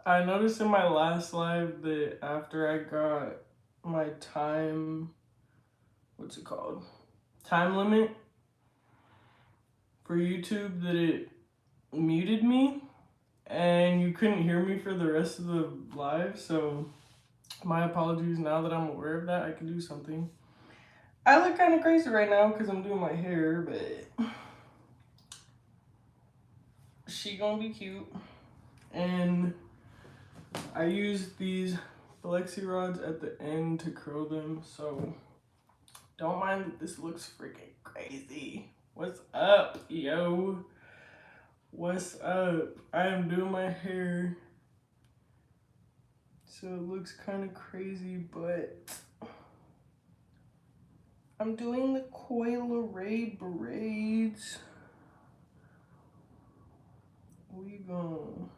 I noticed in my last live that after I got my what's it called? Time limit for YouTube, that it muted me and you couldn't hear me for the rest of the live. So my apologies. Now that I'm aware of that, I can do something. I look kind of crazy right now because I'm doing my hair, but she gonna be cute. And I use these flexi rods at the end to curl them, so don't mind that this looks freaking crazy. What's up, yo? What's up? I am doing my hair, so it looks kind of crazy, but I'm doing the coil array braids. We go.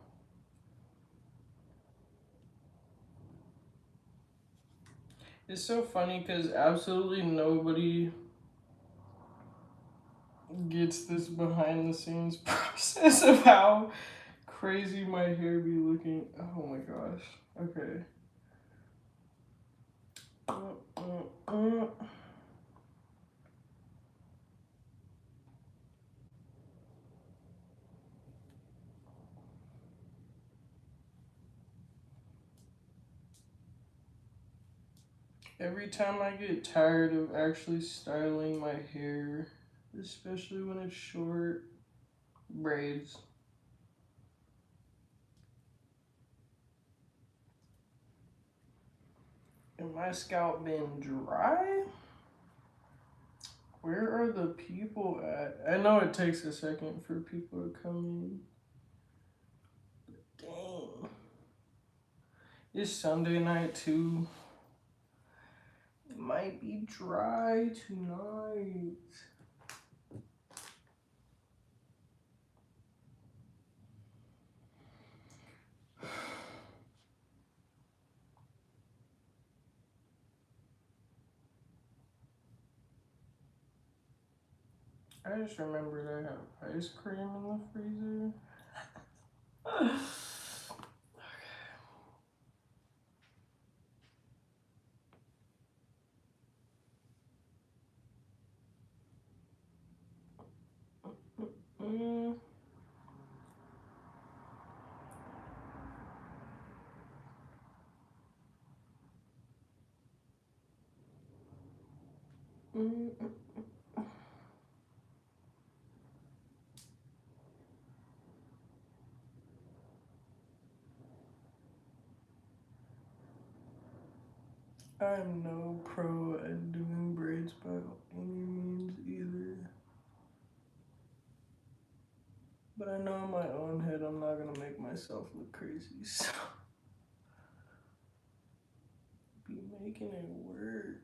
It's so funny because absolutely nobody gets this behind the scenes process of how crazy my hair be looking. Oh my gosh. Okay. Every time I get tired of actually styling my hair, especially when it's short braids. And my scalp been dry? Where are the people at? I know it takes a second for people to come in. Dang. It's Sunday night too. It might be dry tonight. I just remembered I have ice cream in the freezer. Mm. Mm. I'm no pro at doing braids by any means either. But I know in my own head I'm not gonna make myself look crazy, so be making it work.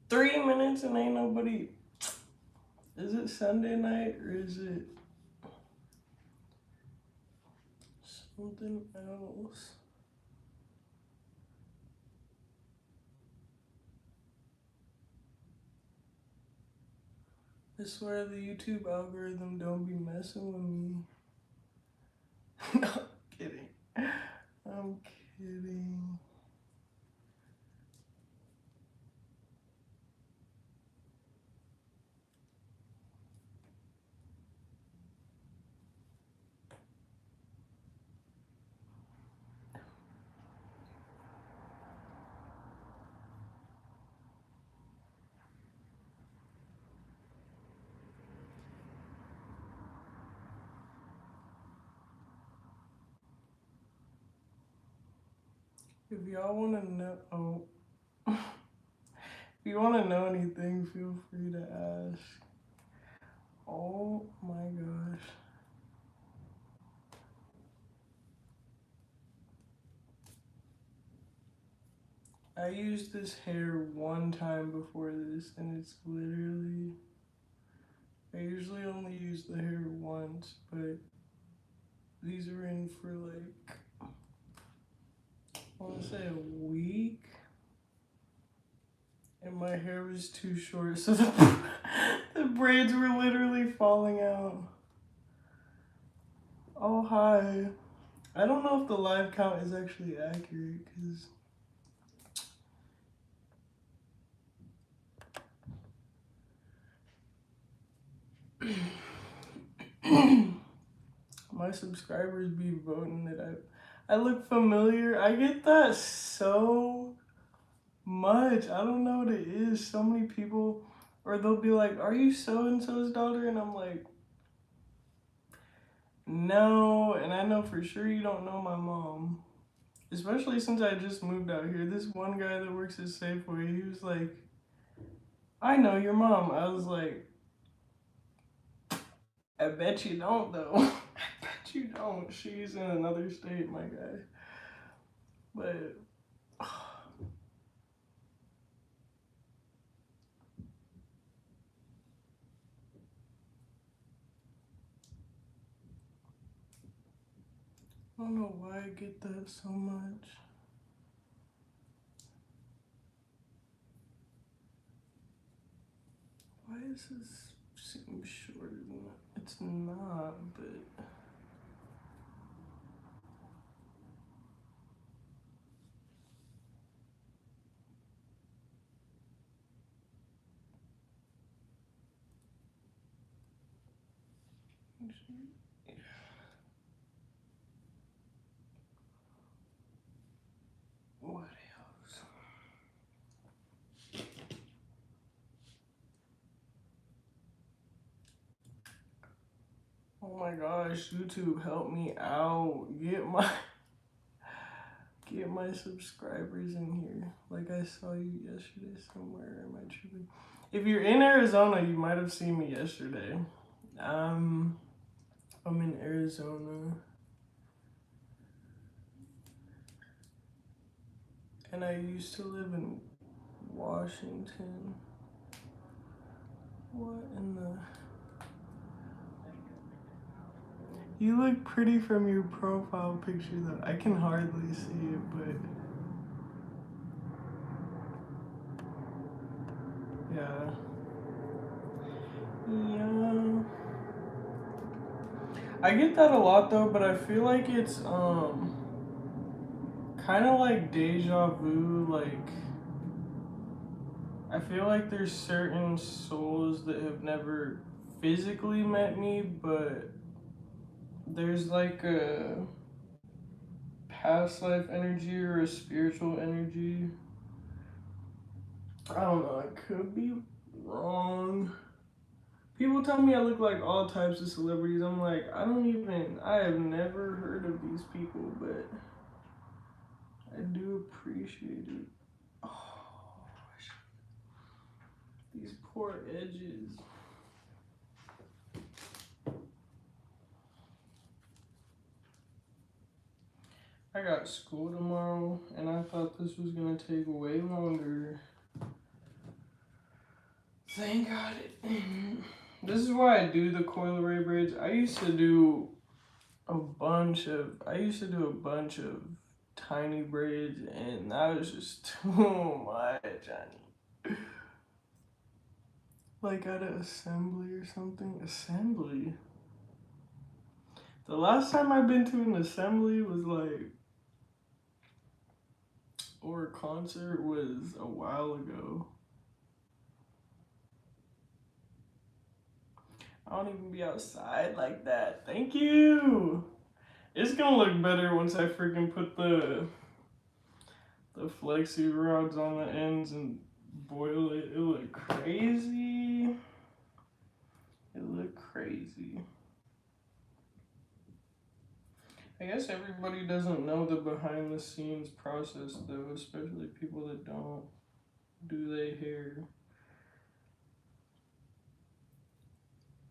$3 minutes and ain't nobody. Is it Sunday night or is it something else? I swear the YouTube algorithm don't be messing with me. No, I'm kidding. I'm kidding. If y'all wanna know, if you wanna know anything, feel free to ask. Oh my gosh. I used this hair one time before this, and it's literally months, but these are in for like, I want to say a week. And my hair was too short, so the braids were literally falling out. Oh, hi. I don't know if the live count is actually accurate, because my subscribers be voting that I look familiar. I get that so much. I don't know what it is. So many people, or they'll be like, "Are you so and so's daughter?" And I'm like, "No." And I know for sure you don't know my mom, especially since I just moved out here. This one guy that works at Safeway, he was like, "I know your mom." I was like, "I bet you don't, though." I bet you don't. She's in another state, my guy. But I don't know why I get that so much. Why does this seem shorter than that? It's not, but what else? Oh my gosh, YouTube, help me out. Get my subscribers in here. Like I saw you yesterday somewhere. Am I tripping? If you're in Arizona, you might have seen me yesterday. I'm in Arizona. And I used to live in Washington. What in the... You look pretty from your profile picture though. I can hardly see it, but... Yeah. Yeah. I get that a lot though, but I feel like it's kind of like deja vu. Like, I feel like there's certain souls that have never physically met me, but there's like a past life energy or a spiritual energy. I don't know, I could be wrong. People tell me I look like all types of celebrities. I'm like, I have never heard of these people, but I do appreciate it. Oh, these poor edges. I got school tomorrow, and I thought this was gonna take way longer. Thank God it didn't. This is why I do the coil ray braids. I used to do a bunch of tiny braids, and that was just too much, honey. Like at an assembly or something. Assembly? The last time I've been to an assembly was like, or a concert was a while ago. I don't even be outside like that. Thank you. It's gonna look better once I freaking put the flexi rods on the ends and boil it. It look crazy. It look crazy. I guess everybody doesn't know the behind the scenes process though, especially people that don't do their hair.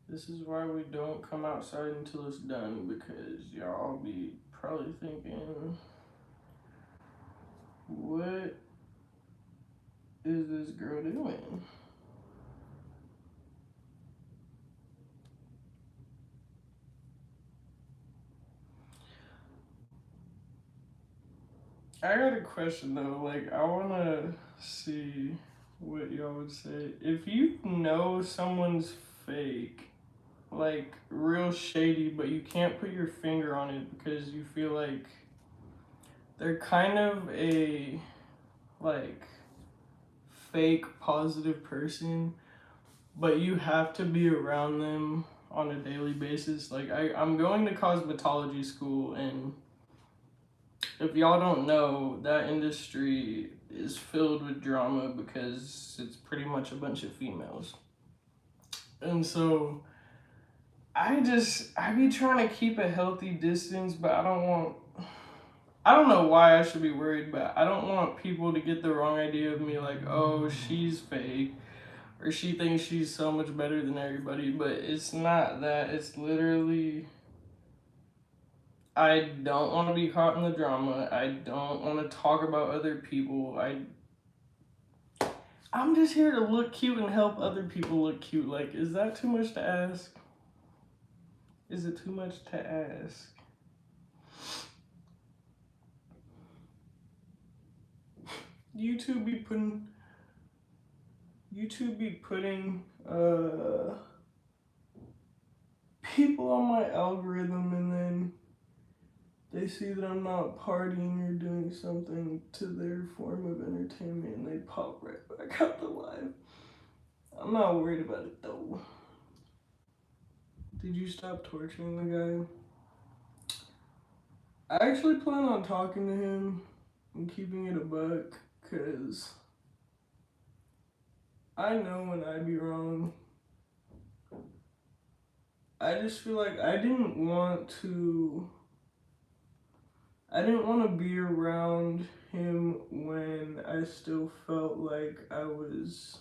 This is why we don't come outside until it's done, because y'all be probably thinking, what is this girl doing? I got a question though. Like, I wanna see what y'all would say. If you know someone's fake, like real shady, but you can't put your finger on it because you feel like they're kind of a like fake positive person, but you have to be around them on a daily basis. Like I'm going to cosmetology school, and if y'all don't know, that industry is filled with drama because it's pretty much a bunch of females. And so I be trying to keep a healthy distance, but I don't know why I should be worried, but I don't want people to get the wrong idea of me like, oh, she's fake or she thinks she's so much better than everybody, but it's not that. It's literally I don't want to be caught in the drama. I don't want to talk about other people. I'm just here to look cute and help other people look cute. Like, is that too much to ask? Is it too much to ask? YouTube be putting people on my algorithm, and then they see that I'm not partying or doing something to their form of entertainment, and they pop right back out the live. I'm not worried about it though. Did you stop torturing the guy? I actually plan on talking to him and keeping it a buck, cause I know when I be wrong. I just feel like I didn't want to be around him when I still felt like I was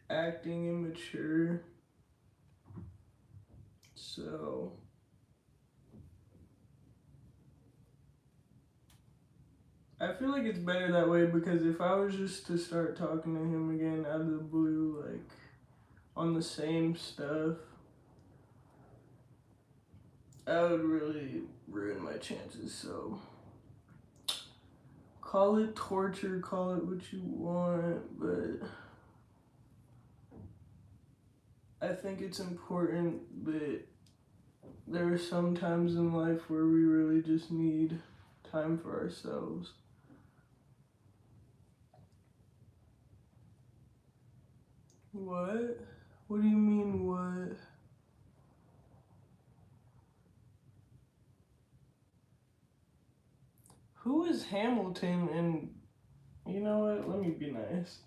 acting immature. So I feel like it's better that way, because if I was just to start talking to him again out of the blue, like on the same stuff, that would really ruin my chances. So call it torture, call it what you want, but I think it's important that there are some times in life where we really just need time for ourselves. What? What do you mean, what? Who is Hamilton? And you know what? Let me be nice.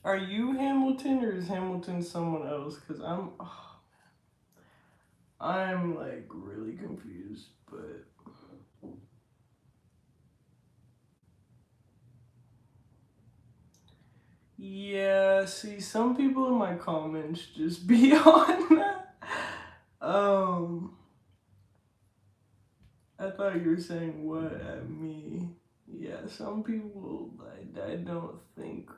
Are you Hamilton, or is Hamilton someone else? Because I'm like really confused, but yeah, see, some people in my comments just be on that. I thought you were saying what at me. Yeah, some people I don't think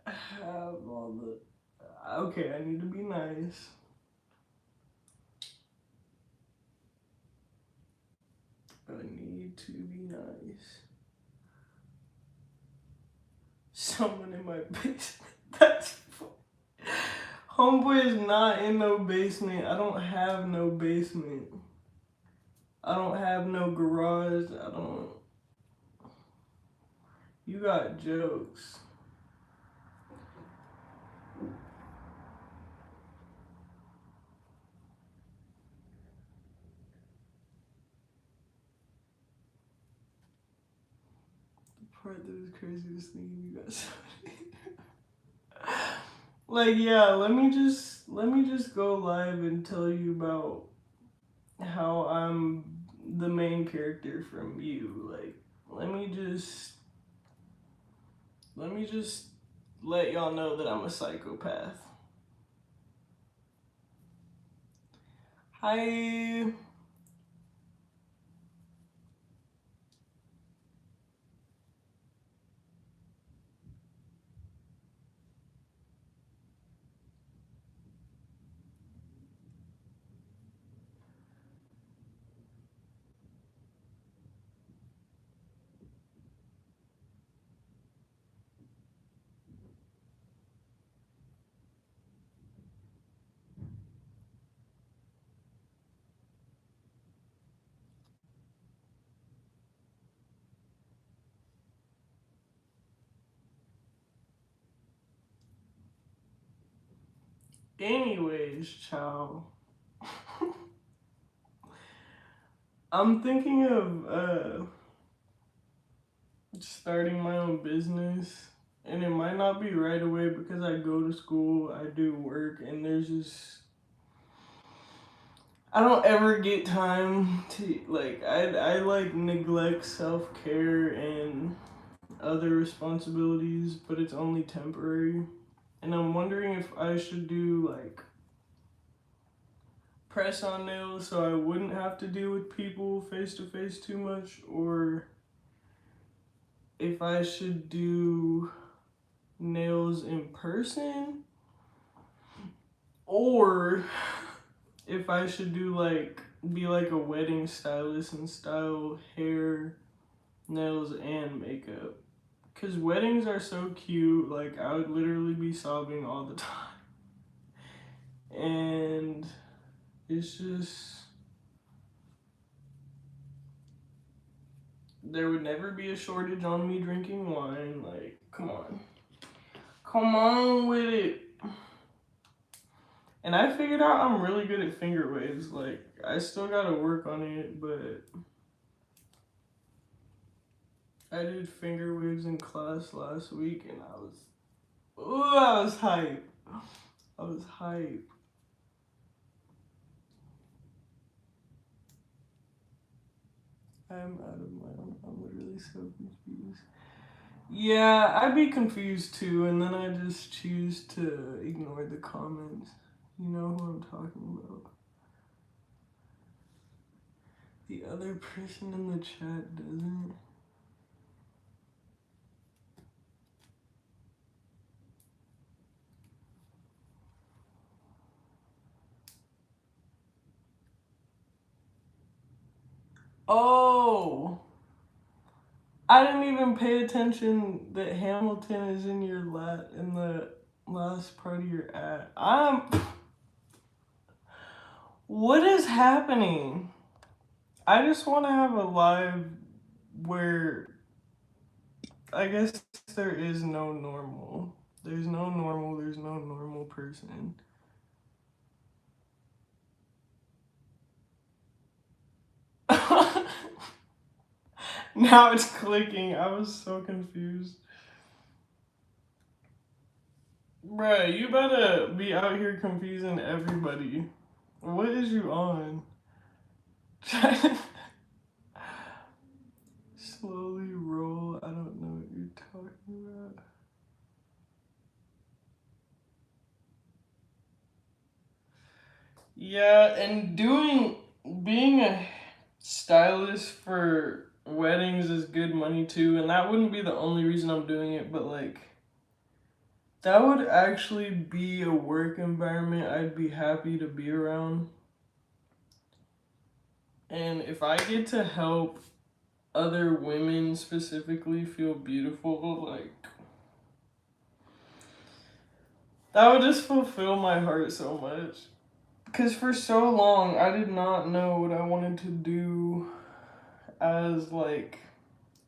have all the. Okay, I need to be nice. I need to be nice. Someone in my basement. That's funny. Homeboy is not in no basement. I don't have no basement. I don't have no garage. I don't. You got jokes. The part that is craziest thing you got somebody. Like, yeah, let me just go live and tell you about how I'm the main character from you. Like, let me just let y'all know that I'm a psychopath. Hi. Anyways, child. I'm thinking of starting my own business. And it might not be right away because I go to school, I do work, and there's just I don't ever get time to like I like neglect self-care and other responsibilities, but it's only temporary. And I'm wondering if I should do like press on nails so I wouldn't have to deal with people face to face too much, or if I should do nails in person, or if I should do like be like a wedding stylist and style hair, nails, and makeup. Cause weddings are so cute, like I would literally be sobbing all the time. And it's just there would never be a shortage on me drinking wine. Like, come on. Come on with it. And I figured out I'm really good at finger waves. Like, I still gotta work on it, but I did finger waves in class last week and I was hype. I was hype. I'm out of my own. I'm literally so confused. Yeah, I'd be confused too, and then I just choose to ignore the comments. You know who I'm talking about. The other person in the chat doesn't. Oh, I didn't even pay attention that Hamilton is in in the last part of your ad. What is happening? I just want to have a live where I guess there is no normal. There's no normal. There's no normal person. Now it's clicking. I was so confused. Bruh, you better be out here confusing everybody. What is you on? Slowly roll. I don't know what you're talking about. Yeah, and being a stylist for weddings is good money too, and that wouldn't be the only reason I'm doing it, but like that would actually be a work environment I'd be happy to be around. And if I get to help other women specifically feel beautiful, like that would just fulfill my heart so much. Because for so long, I did not know what I wanted to do as like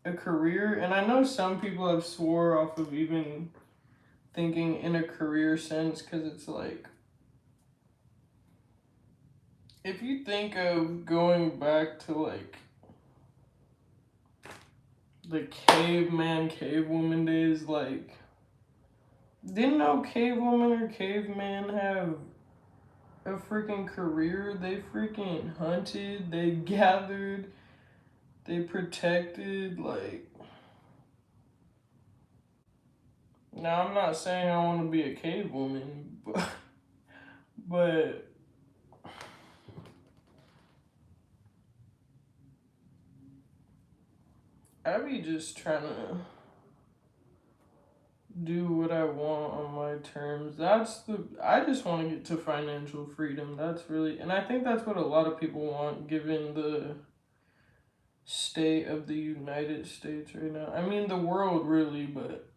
a career. And I know some people have swore off of even thinking in a career sense, because it's like, if you think of going back to like the caveman, cavewoman days, like, didn't no cavewoman or caveman have a freaking career? They freaking hunted, they gathered, they protected, like. Now, I'm not saying I want to be a cavewoman, but I be just trying to do what I want on my terms. I just want to get to financial freedom. That's really, and I think that's what a lot of people want given the state of the United States right now. I mean, the world really, but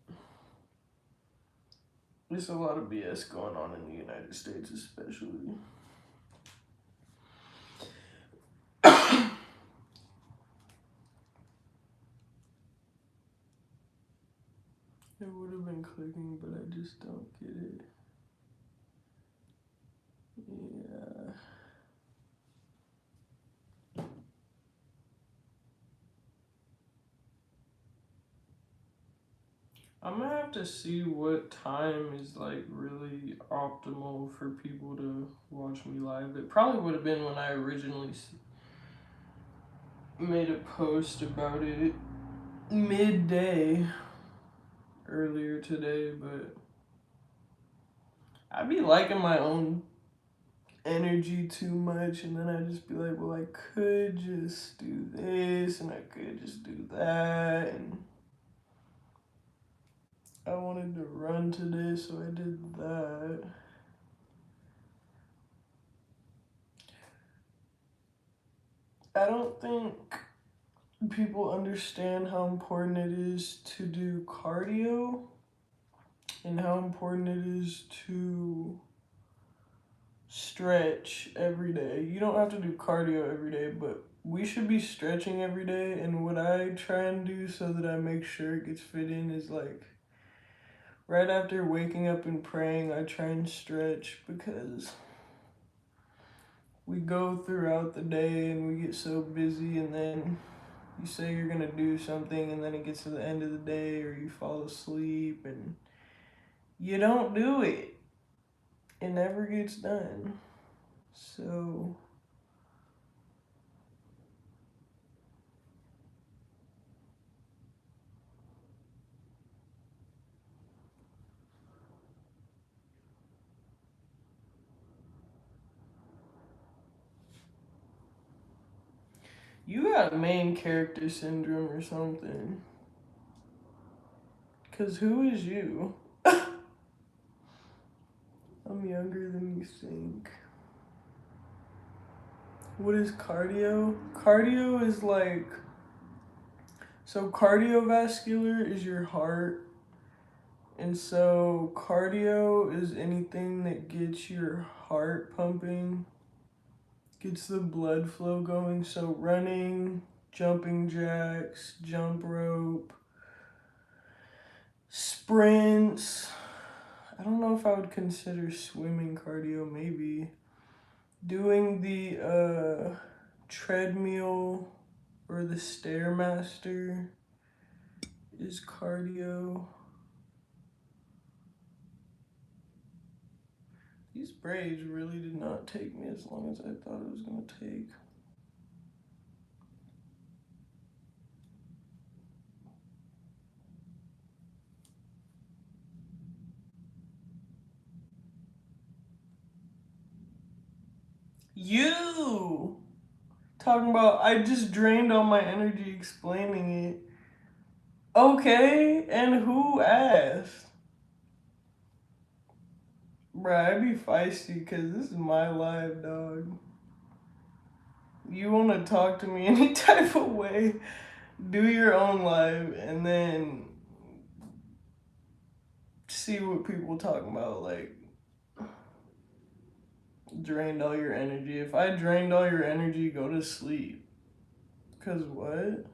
there's a lot of BS going on in the United States, especially. It would have been clicking, but I just don't get it. I'm gonna have to see what time is like really optimal for people to watch me live. It probably would have been when I originally made a post about it midday earlier today, but I be liking my own energy too much, and then I just be like, well, I could just do this and I could just do that, and I wanted to run today, so I did that. I don't think people understand how important it is to do cardio and how important it is to stretch every day. You don't have to do cardio every day, but we should be stretching every day. And what I try and do so that I make sure it gets fit in is like right after waking up and praying, I try and stretch, because we go throughout the day and we get so busy, and then you say you're gonna do something and then it gets to the end of the day or you fall asleep and you don't do it. It never gets done. So you got main character syndrome or something. Cause who is you? I'm younger than you think. What is cardio? Cardio is like, so cardiovascular is your heart. And so cardio is anything that gets your heart pumping, gets the blood flow going. So running, jumping jacks, jump rope, sprints. I don't know if I would consider swimming cardio, maybe. Doing the treadmill or the Stairmaster is cardio. These braids really did not take me as long as I thought it was going to take. You talking about I just drained all my energy explaining it. Okay, and who asked? Bruh, I be feisty because this is my live, dog. You want to talk to me any type of way, do your own live, and then see what people talking about. Like, drained all your energy. If I drained all your energy, go to sleep. Because what?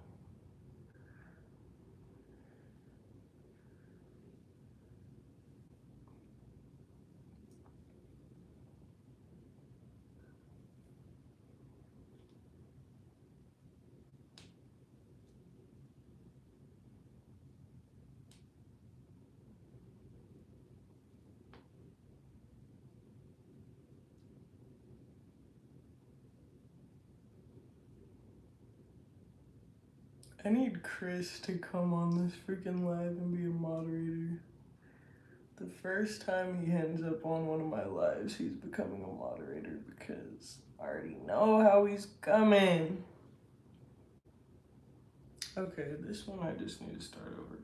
I need Chris to come on this freaking live and be a moderator. The first time he ends up on one of my lives, he's becoming a moderator, because I already know how he's coming. Okay, this one I just need to start over.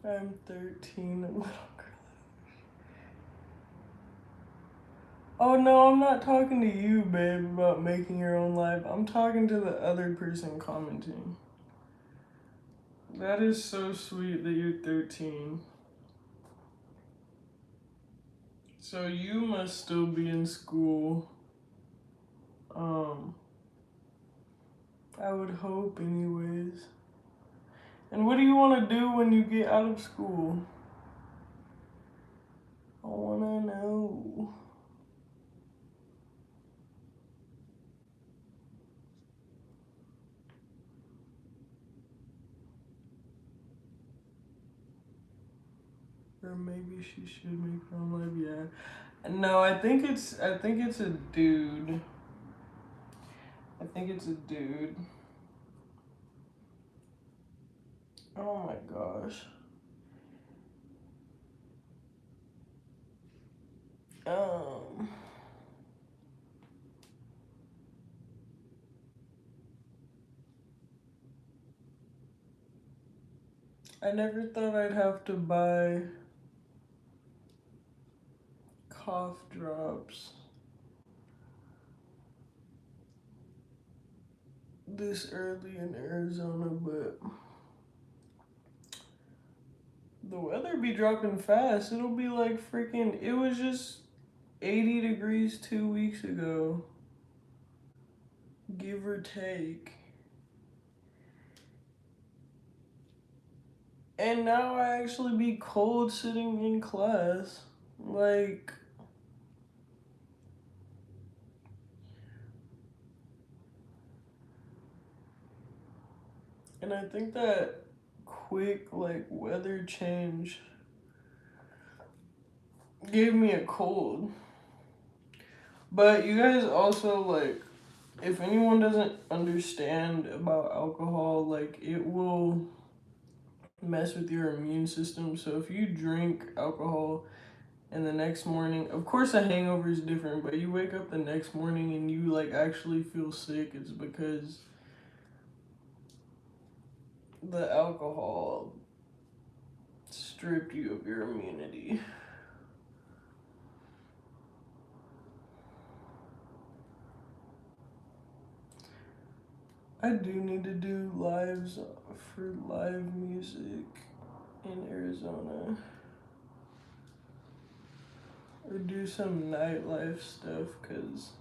I'm 13, a little girl. Oh no, I'm not talking to you, babe, about making your own live. I'm talking to the other person commenting. That is so sweet that you're 13. So you must still be in school. I would hope anyways. And what do you want to do when you get out of school? I want to know. Or maybe she should make her own life. Yeah. No, I think it's a dude. I think it's a dude. Oh my gosh. Um, I never thought I'd have to buy cough drops this early in Arizona, but the weather be dropping fast. It'll be like freaking, it was just 80 degrees 2 weeks ago, give or take. And now I actually be cold sitting in class. Like, and I think that quick, like, weather change gave me a cold. But you guys also, like, if anyone doesn't understand about alcohol, like, it will mess with your immune system. So if you drink alcohol and the next morning, of course a hangover is different, but you wake up the next morning and you like actually feel sick, it's because the alcohol stripped you of your immunity. I do need to do lives for live music in Arizona. Or do some nightlife stuff, because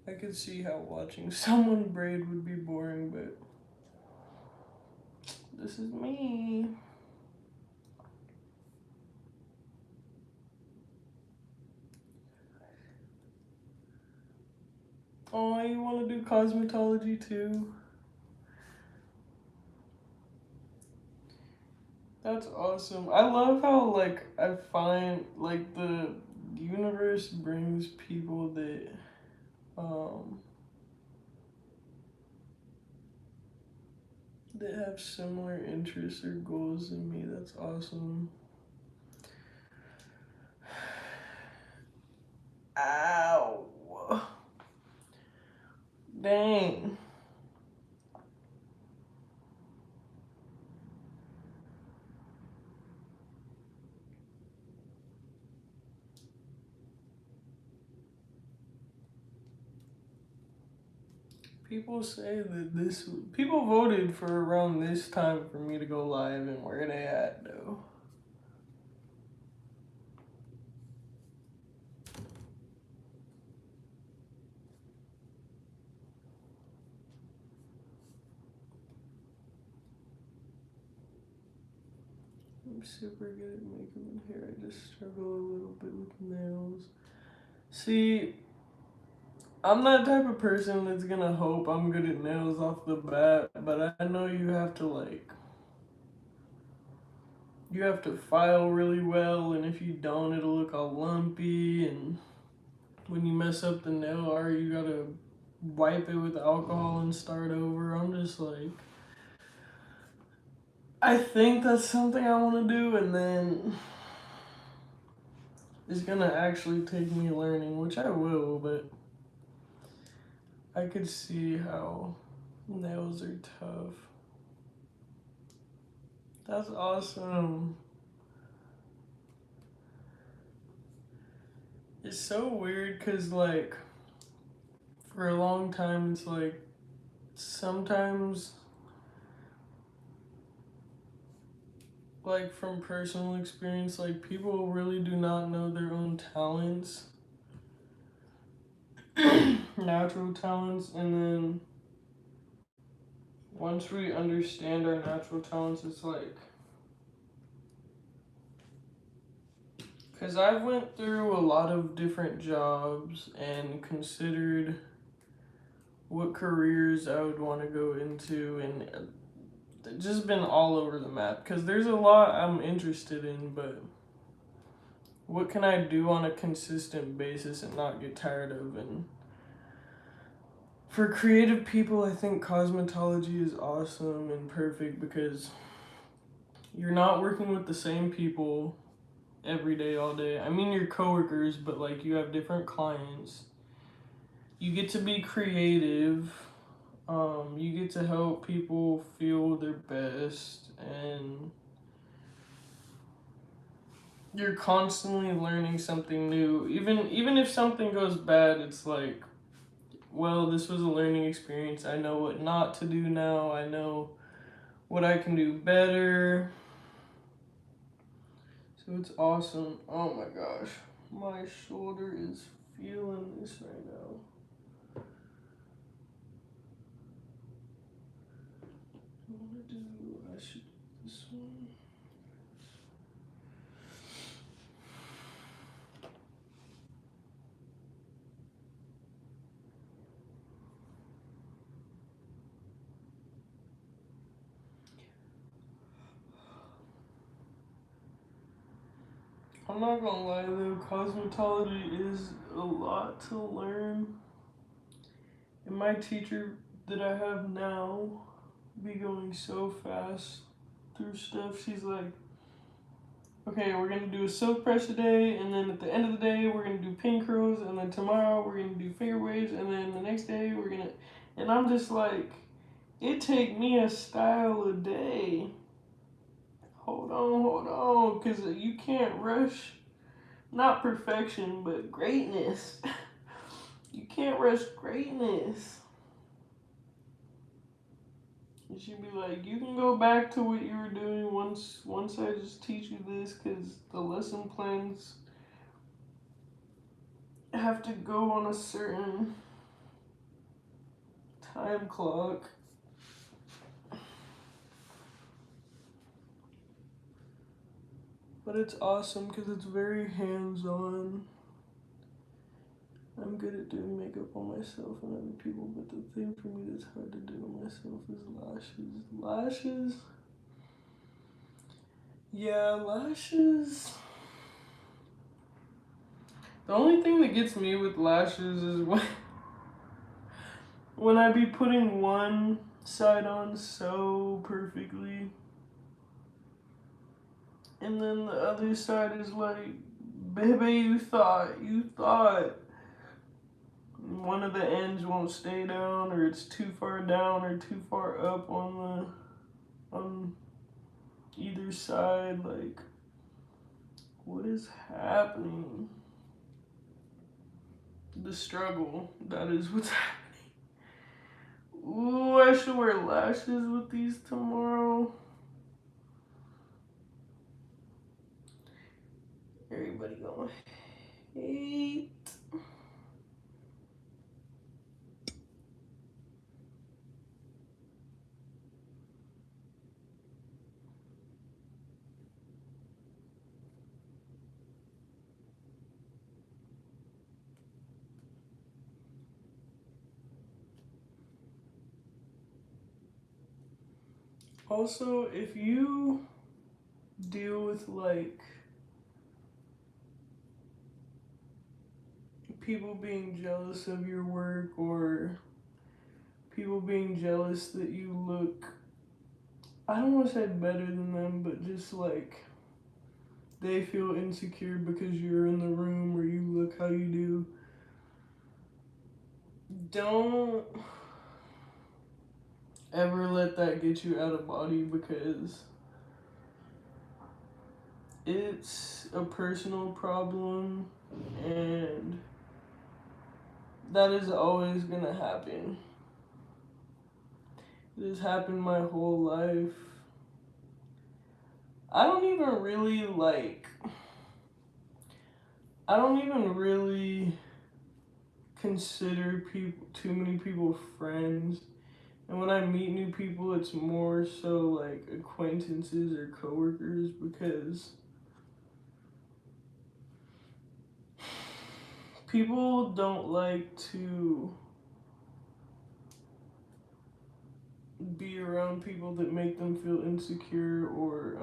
I could see how watching someone braid would be boring, but this is me. Oh, you want to do cosmetology too? That's awesome. I love how, like, I find, like, the universe brings people that, um, that have similar interests or goals than me. That's awesome. Ow. Dang. People say that this, people voted for around this time for me to go live, and where they at though? I'm super good at makeup and hair. I just struggle a little bit with nails. See, I'm that type of person that's gonna hope I'm good at nails off the bat, but I know you have to like, you have to file really well, and if you don't, it'll look all lumpy, and when you mess up the nail art, you gotta wipe it with alcohol and start over. I'm just like, I think that's something I want to do, and then it's gonna actually take me learning, which I will, but I could see how nails are tough. That's awesome. It's so weird because, like, for a long time, it's like sometimes, like, from personal experience, like, people really do not know their own talents. And natural talents, and then once we understand our natural talents, it's like, because I've went through a lot of different jobs and considered what careers I would want to go into, and just been all over the map because there's a lot I'm interested in, but what can I do on a consistent basis and not get tired of? And for creative people, I think cosmetology is awesome and perfect because you're not working with the same people every day, all day. I mean, your coworkers, but like you have different clients. You get to be creative. You get to help people feel their best, and you're constantly learning something new. Even if something goes bad, it's like, well, this was a learning experience. I know what not to do now. I know what I can do better. So it's awesome. Oh my gosh. My shoulder is feeling this right now. I should do this one. I'm not gonna lie though, cosmetology is a lot to learn. And my teacher that I have now be going so fast through stuff. She's like, okay, we're gonna do a silk press today, and then at the end of the day, we're gonna do pin curls, and then tomorrow we're gonna do finger waves, and then the next day we're gonna, and I'm just like, it take me a style a day. Hold on, because you can't rush, not perfection, but greatness. You can't rush greatness. And she'd be like, you can go back to what you were doing once I just teach you this, because the lesson plans have to go on a certain time clock. But it's awesome because it's very hands-on. I'm good at doing makeup on myself and other people, but the thing for me that's hard to do on myself is lashes. Lashes? Yeah, lashes. The only thing that gets me with lashes is when I be putting one side on so perfectly, and then the other side is like, baby, you thought one of the ends won't stay down, or it's too far down or too far up on either side. Like, what is happening? The struggle, that is what's happening. Ooh, I should wear lashes with these tomorrow. Everybody gonna hate. Also, if you deal with like people being jealous of your work, or people being jealous that you look, I don't want to say better than them, but just like they feel insecure because you're in the room or you look how you do, don't ever let that get you out of body, because it's a personal problem and that is always gonna happen. It has happened my whole life. I don't even really consider too many people friends. And when I meet new people, it's more so like acquaintances or coworkers, because people don't like to be around people that make them feel insecure, or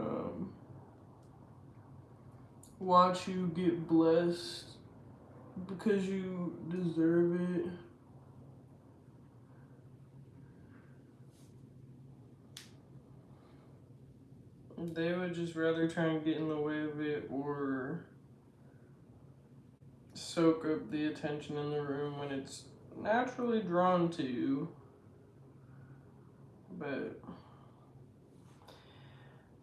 watch you get blessed because you deserve it. They would just rather try and get in the way of it, or soak up the attention in the room when it's naturally drawn to you. But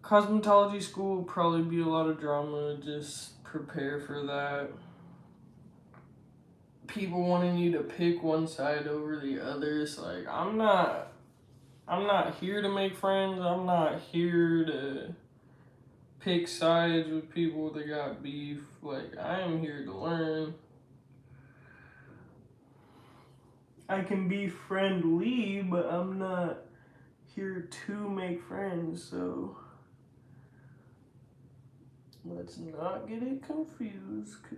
cosmetology school will probably be a lot of drama. Just prepare for that. People wanting you to pick one side over the other. It's like, I'm not here to make friends. I'm not here to pick sides with people that got beef. Like, I am here to learn. I can be friendly, but I'm not here to make friends, so let's not get it confused, because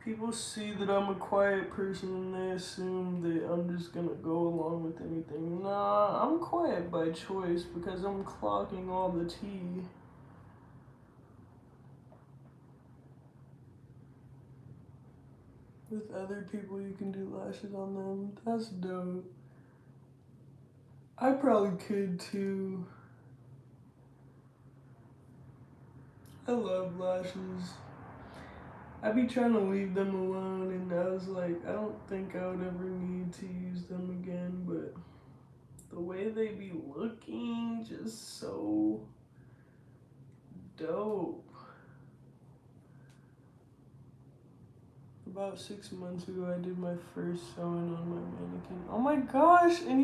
people see that I'm a quiet person and they assume that I'm just gonna go along with anything. Nah, I'm quiet by choice because I'm clocking all the tea. With other people, you can do lashes on them. That's dope. I probably could too. I love lashes. I be trying to leave them alone, and I was like, I don't think I would ever need to use them again, but the way they be looking, just so dope. About 6 months ago, I did my first sewing on my mannequin. Oh my gosh, and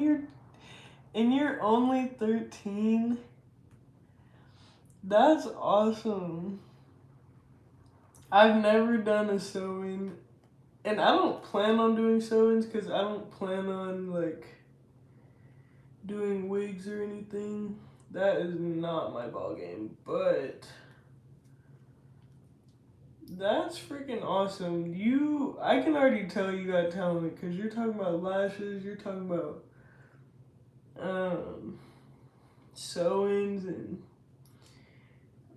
you're only 13? That's awesome. I've never done a sewing, and I don't plan on doing sewings because I don't plan on like doing wigs or anything. That is not my ball game, but that's freaking awesome. I can already tell you got talent, because you're talking about lashes, you're talking about sewings, and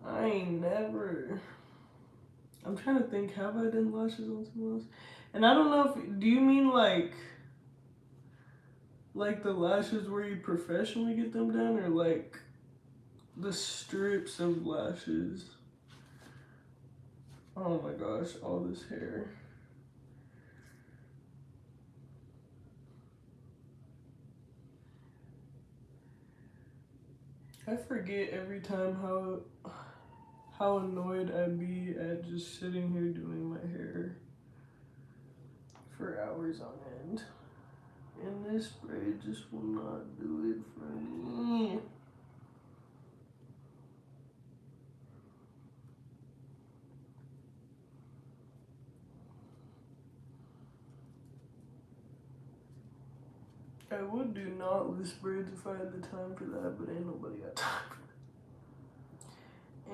I ain't never. I'm trying to think, have I done lashes on someone else? And I don't know if, do you mean like the lashes where you professionally get them done, or like the strips of lashes? Oh my gosh, all this hair. I forget every time how annoyed I'd be at just sitting here doing my hair for hours on end. And this spray just will not do it for me. I would do knotless braids if I had the time for that, but ain't nobody got time for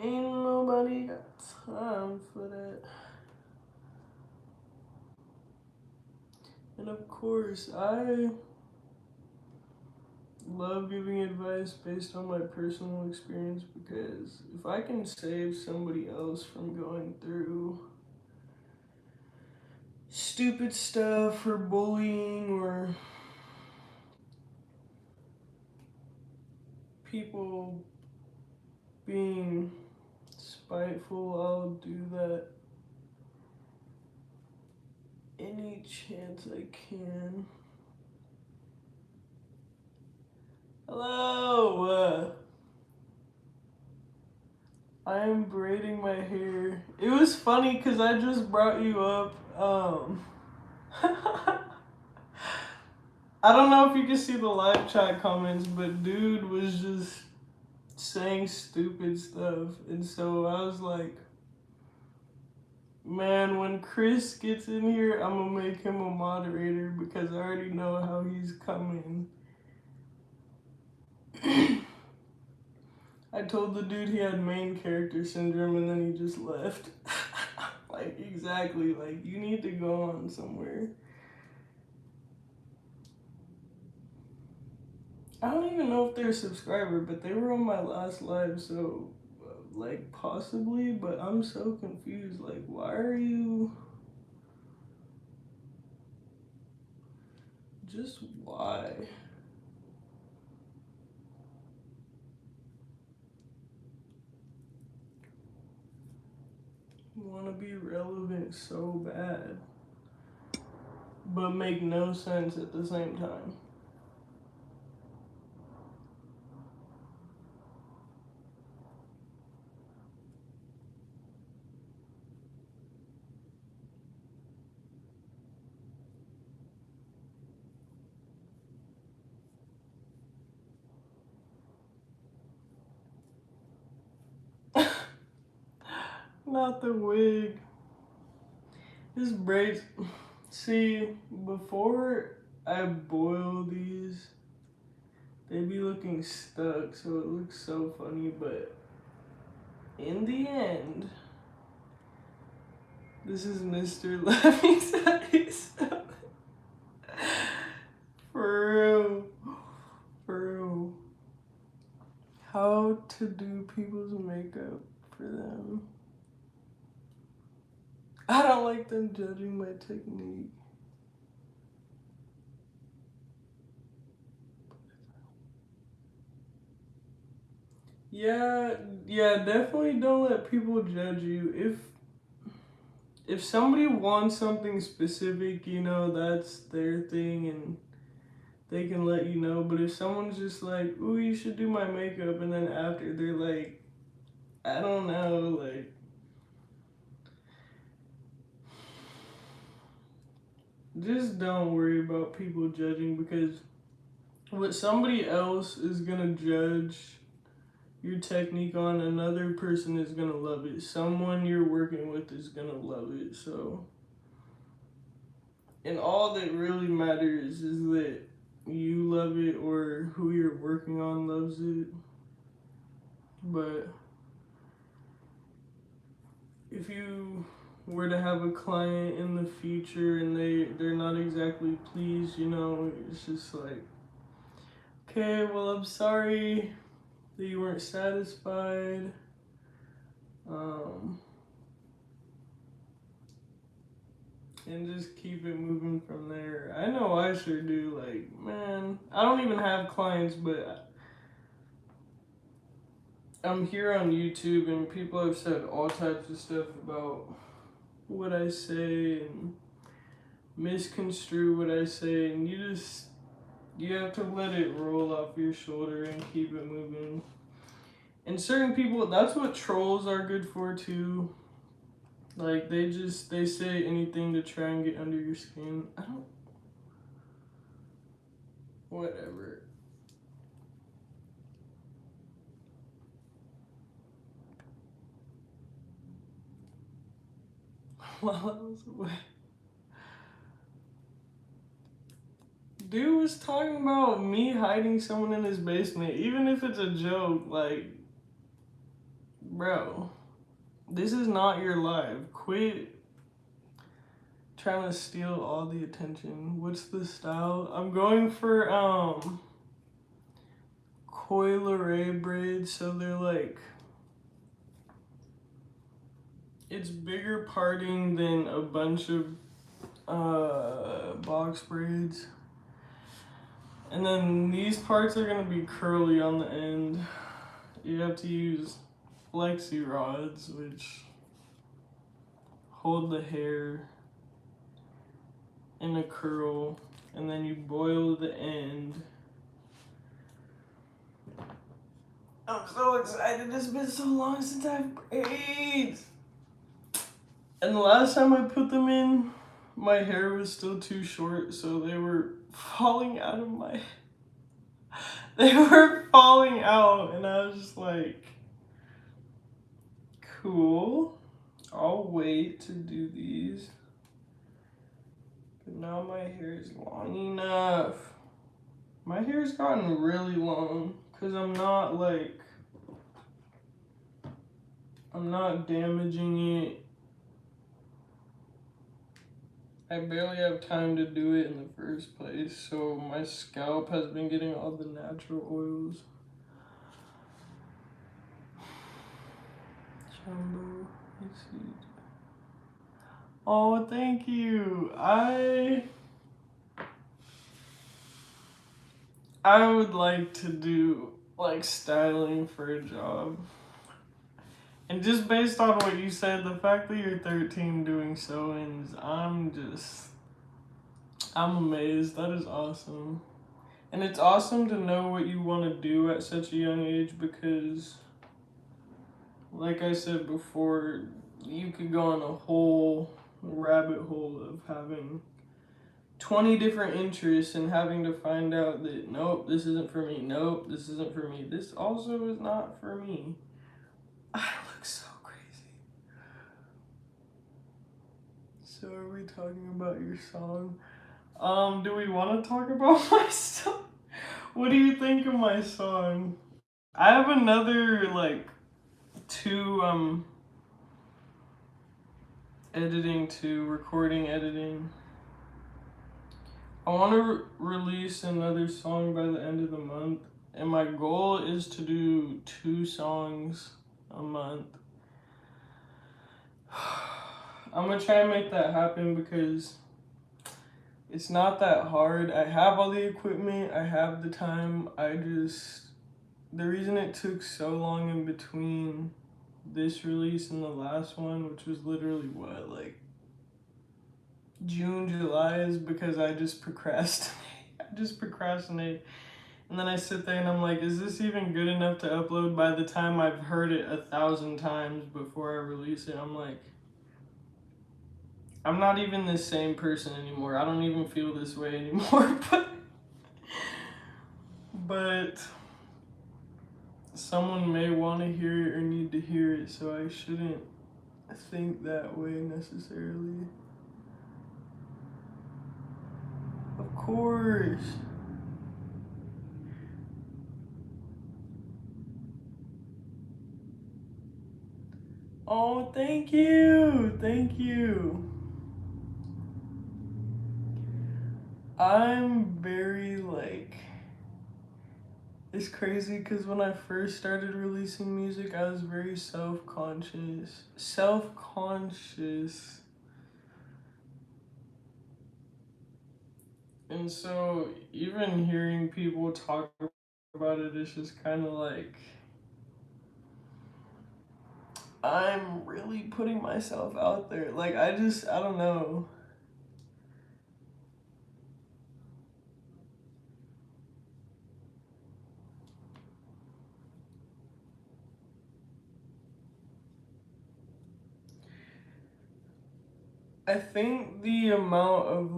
that. Ain't nobody got time for that. And of course, I love giving advice based on my personal experience, because if I can save somebody else from going through stupid stuff or bullying or people being spiteful, I'll do that any chance I can. Hello! I am braiding my hair. It was funny because I just brought you up. I don't know if you can see the live chat comments, but dude was just saying stupid stuff. And so I was like, Man, when Chris gets in here, I'm gonna make him a moderator because I already know how he's coming. I told the dude he had main character syndrome and then he just left. Like, exactly. Like, you need to go on somewhere. I don't even know if they're a subscriber, but they were on my last live, so, like, possibly, but I'm so confused. Like, why are you... Just why? Want to be relevant so bad, but make no sense at the same time. Not the wig. His braids. See, before I boil these, they be looking stuck, so it looks so funny, but in the end, this is Mr. Laughing's Eyes. For real. For real. How to do people's makeup for them. I don't like them judging my technique. Yeah, definitely don't let people judge you. If somebody wants something specific, you know, that's their thing and they can let you know. But if someone's just like, ooh, you should do my makeup, and then after they're like, I don't know, like, just don't worry about people judging, because what somebody else is gonna judge your technique on, another person is gonna love it. Someone you're working with is gonna love it. So, and all that really matters is that you love it or who you're working on loves it. But if you were to have a client in the future and they're not exactly pleased, you know, it's just like, okay, well, I'm sorry that you weren't satisfied. And just keep it moving from there. I know I sure do. Like, man, I don't even have clients, but I'm here on YouTube and people have said all types of stuff about what I say and misconstrue what I say, and you have to let it roll off your shoulder and keep it moving. And certain people, that's what trolls are good for too. Like, they say anything to try and get under your skin. Whatever. While I was away. Dude was talking about me hiding someone in his basement, even if it's a joke. Like, bro, this is not your life. Quit trying to steal all the attention. What's the style? I'm going for coileray braids, so they're like, it's bigger parting than a bunch of box braids. And then these parts are gonna be curly on the end. You have to use flexi rods, which hold the hair in a curl, and then you boil the end. I'm so excited. It's been so long since I've braids. And the last time I put them in, my hair was still too short, so they were falling out of my... They were falling out, and I was just like, cool. I'll wait to do these. But now my hair is long enough. My hair's gotten really long because I'm not damaging it. I barely have time to do it in the first place, so my scalp has been getting all the natural oils. Jumbo, let's see. Oh, thank you. I would like to do like styling for a job. And just based on what you said, the fact that you're 13 doing sew-ins, I'm amazed. That is awesome. And it's awesome to know what you want to do at such a young age because, like I said before, you could go on a whole rabbit hole of having 20 different interests and having to find out that, nope, this isn't for me. Nope, this isn't for me. This also is not for me. I look so crazy. So are we talking about your song? Do we want to talk about my song? What do you think of my song? I have another like 2 recording editing. I want to release another song by the end of the month, and my goal is to do 2 songs a month. I'm gonna try and make that happen because it's not that hard. I have all the equipment, I have the time. The reason it took so long in between this release and the last one, which was literally what, like June, July, is because I just procrastinate. And then I sit there and I'm like, is this even good enough to upload? By the time I've heard it 1,000 times before I release it, I'm like, I'm not even the same person anymore. I don't even feel this way anymore. But someone may want to hear it or need to hear it, so I shouldn't think that way necessarily. Of course. Oh, thank you. Thank you. I'm very it's crazy because when I first started releasing music, I was very self-conscious. And so even hearing people talk about it is just kind of like, I'm really putting myself out there. Like, I don't know. I think the amount of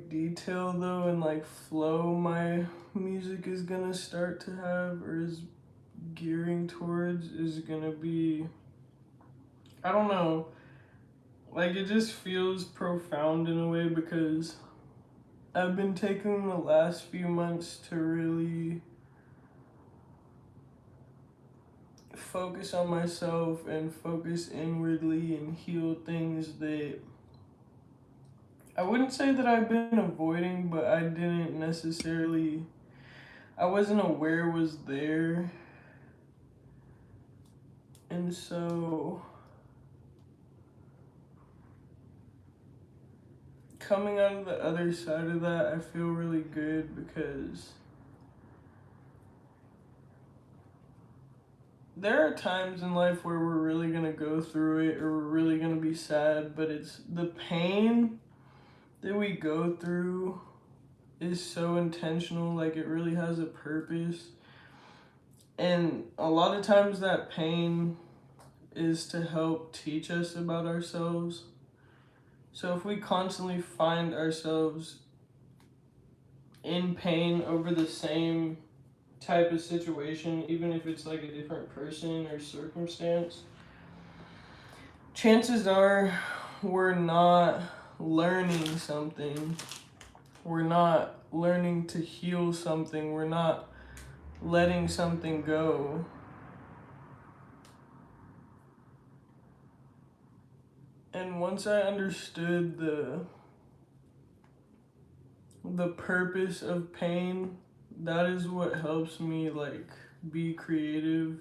detail though and flow my music is gonna start to have or is gearing towards is gonna be, I don't know, it just feels profound in a way because I've been taking the last few months to really focus on myself and focus inwardly and heal things that I wouldn't say that I've been avoiding, but I wasn't aware was there. And so coming out of the other side of that, I feel really good because there are times in life where we're really gonna go through it or we're really gonna be sad, but it's the pain that we go through is so intentional, it really has a purpose. And a lot of times that pain is to help teach us about ourselves. So if we constantly find ourselves in pain over the same type of situation, even if it's a different person or circumstance, chances are we're not learning something. We're not learning to heal something. We're not letting something go. And once I understood the purpose of pain, that is what helps me like be creative.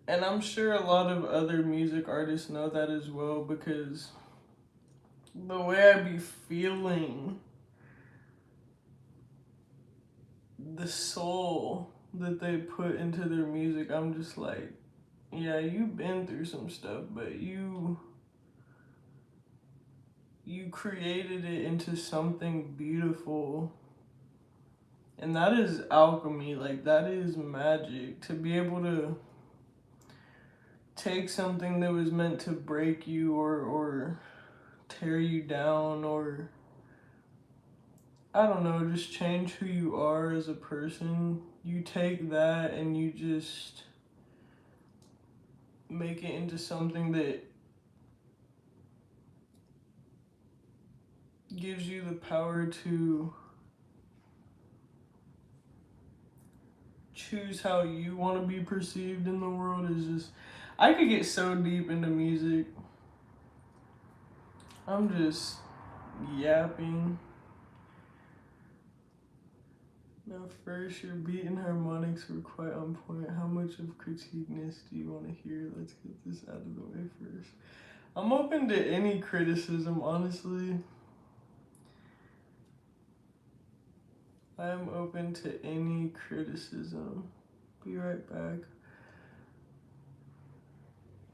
And I'm sure a lot of other music artists know that as well, because the way I be feeling, the soul that they put into their music, I'm just like, yeah, you've been through some stuff, but you created it into something beautiful. And that is alchemy, like that is magic, to be able to take something that was meant to break you or tear you down, or I don't know, just change who you are as a person. You take that and you just make it into something that gives you the power to choose how you want to be perceived in the world. Is just, I could get so deep into music. I'm just yapping. Now first, your beat and harmonics were quite on point. How much of critiqueness do you want to hear? Let's get this out of the way first. I'm open to any criticism, honestly. I am open to any criticism. Be right back.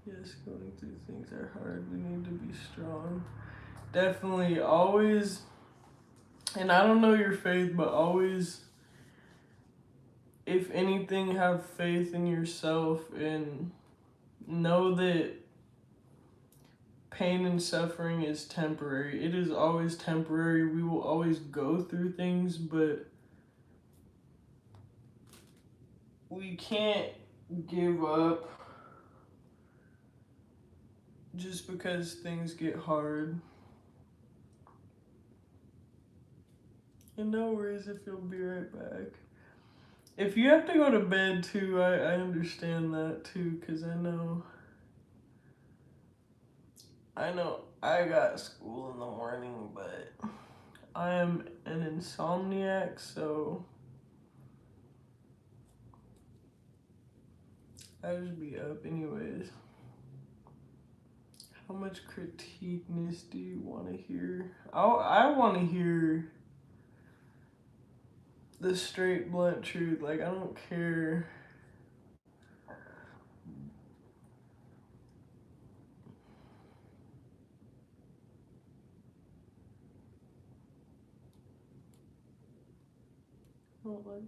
Yes, going through things are hard. We need to be strong. Definitely, always, and I don't know your faith, but always, if anything, have faith in yourself and know that pain and suffering is temporary. It is always temporary. We will always go through things, but we can't give up just because things get hard. And no worries if you'll be right back. If you have to go to bed too, I understand that too, because I know I got school in the morning, but I am an insomniac, so I just be up anyways. How much critiqueness do you want to hear? I want to hear the straight, blunt truth. Like, I don't care. I don't like.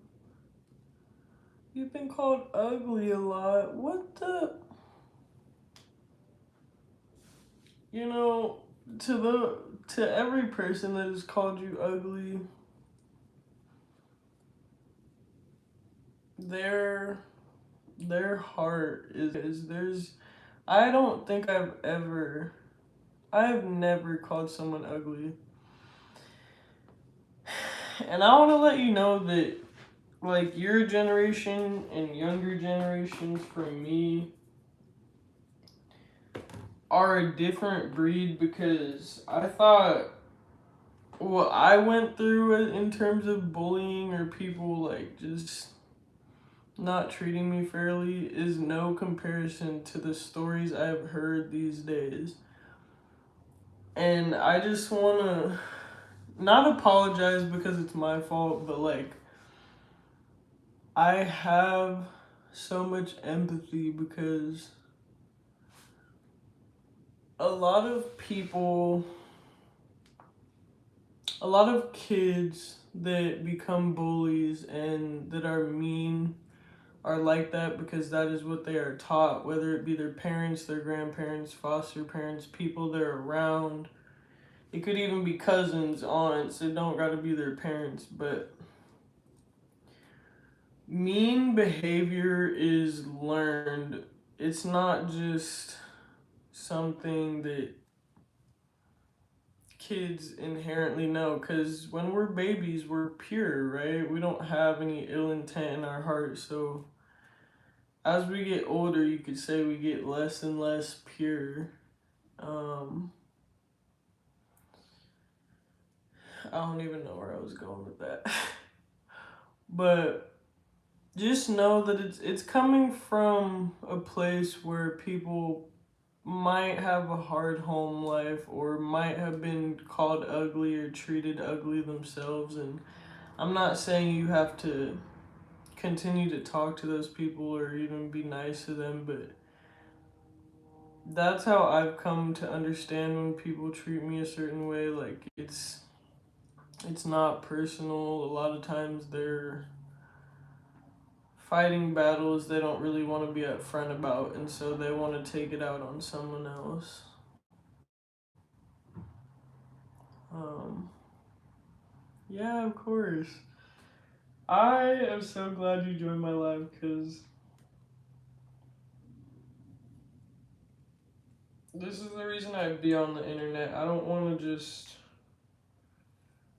You've been called ugly a lot. What the? You know, to every person that has called you ugly, their heart is there's. I don't think I have never called someone ugly. And I want to let you know that, like, your generation and younger generations from me are a different breed, because I thought what I went through in terms of bullying or people, like, just not treating me fairly is no comparison to the stories I've heard these days. And I just want to not apologize because it's my fault, but like, I have so much empathy because a lot of people, a lot of kids that become bullies and that are mean are like that because that is what they are taught, whether it be their parents, their grandparents, foster parents, people they're around. It could even be cousins, aunts. It don't gotta be their parents, but mean behavior is learned. it's not just something that kids inherently know, because when we're babies, we're pure, right? We don't have any ill intent in our heart. So as we get older, you could say we get less and less pure. I don't even know where I was going with that. But just know that it's coming from a place where people might have a hard home life or might have been called ugly or treated ugly themselves. And I'm not saying you have to continue to talk to those people or even be nice to them, but that's how I've come to understand when people treat me a certain way. Like it's not personal. A lot of times they're fighting battles they don't really want to be upfront about, and so they want to take it out on someone else. Um, yeah, of course. I am so glad you joined my live because this is the reason I'd be on the internet. I don't want to just